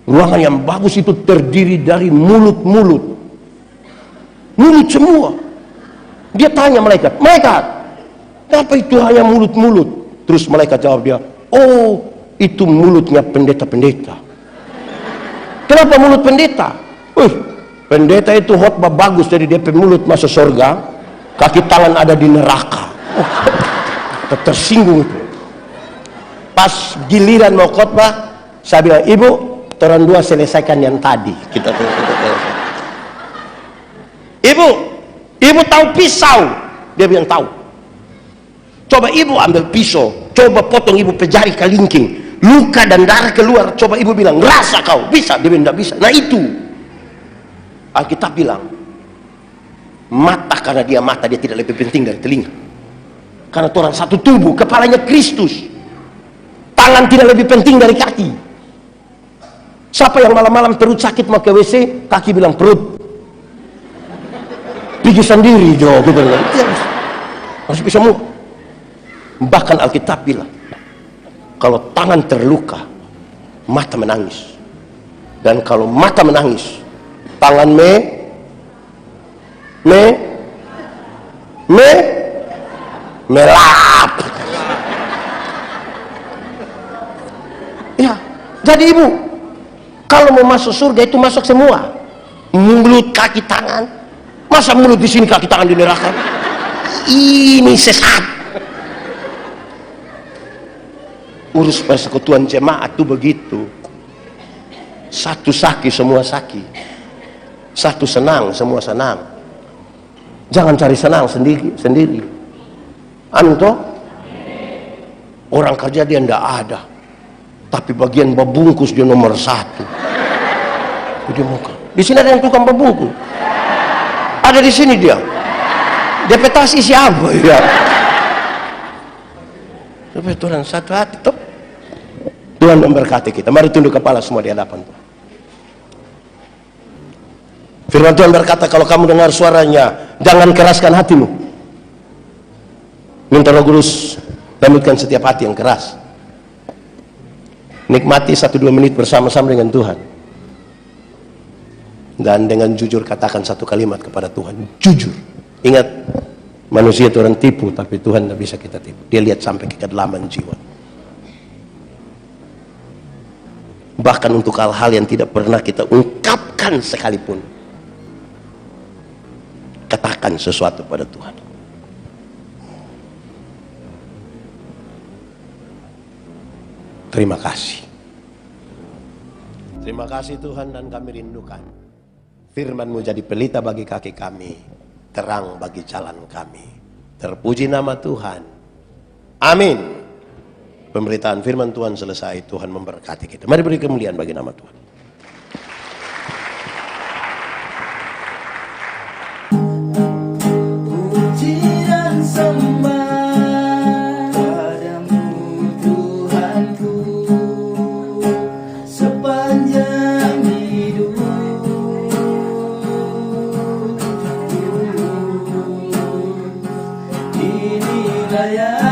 Ruangan yang bagus itu terdiri dari mulut-mulut. Mulut semua. Dia tanya malaikat, kenapa itu hanya mulut-mulut? Terus malaikat jawab dia, oh itu mulutnya pendeta-pendeta. Kenapa mulut pendeta? Pendeta itu khotbah bagus dari DP mulut masuk surga, kaki tangan ada di neraka. Tersinggung itu. Pas giliran mau khotbah, saya bilang, ibu, orang dua selesaikan yang tadi. Kita Ibu tahu pisau? Dia bilang tahu. Coba ibu ambil pisau, coba potong ibu pejari kalingking, luka dan darah keluar. Coba ibu bilang, rasa kau bisa? Dia bilang tidak bisa. Nah itu Alkitab bilang, mata karena dia mata, dia tidak lebih penting dari telinga. Karena orang satu tubuh, kepalanya Kristus. Tangan tidak lebih penting dari kaki. Siapa yang malam-malam perut sakit mau ke WC, kaki bilang perut, pergi sendiri dong. Harus bisa semua. Bahkan Alkitab bilang, kalau tangan terluka, mata menangis. Dan kalau mata menangis, tangan melap. Ya, jadi ibu, kalau mau masuk surga itu masuk semua. Mulut, kaki, tangan. Masa mulut di sini, kaki, tangan di neraka? Ini sesat. Urus persekutuan jemaat itu begitu. Satu saki, semua saki. Satu senang, semua senang. Jangan cari senang sendiri. Amin toh? Orang kerja dia tidak ada, tapi bagian babungkus dia nomor 1. Di sini ada yang tukang babungkus. Ada di sini dia. Depetasi siapa ya? Supaya Tuhan satu hati toh. Tuhan memberkati kita. Mari tunduk kepala semua di hadapan Tuhan. Firman Tuhan berkata, kalau kamu dengar suaranya, jangan keraskan hatimu. Minta Roh Kudus lembutkan setiap hati yang keras. Nikmati 1-2 menit bersama-sama dengan Tuhan. Dan dengan jujur katakan satu kalimat kepada Tuhan. Jujur. Ingat, manusia itu orang tipu, tapi Tuhan tidak bisa kita tipu. Dia lihat sampai ke kedalaman jiwa. Bahkan untuk hal-hal yang tidak pernah kita ungkapkan sekalipun, katakan sesuatu pada Tuhan. Terima kasih. Terima kasih Tuhan, dan kami rindukan firman-Mu jadi pelita bagi kaki kami, terang bagi jalan kami. Terpuji nama Tuhan. Amin. Pemberitaan firman Tuhan selesai. Tuhan memberkati kita. Mari beri kemuliaan bagi nama Tuhan. Puji dan sembah padamu Tuhanku sepanjang hidupku. Inilah yang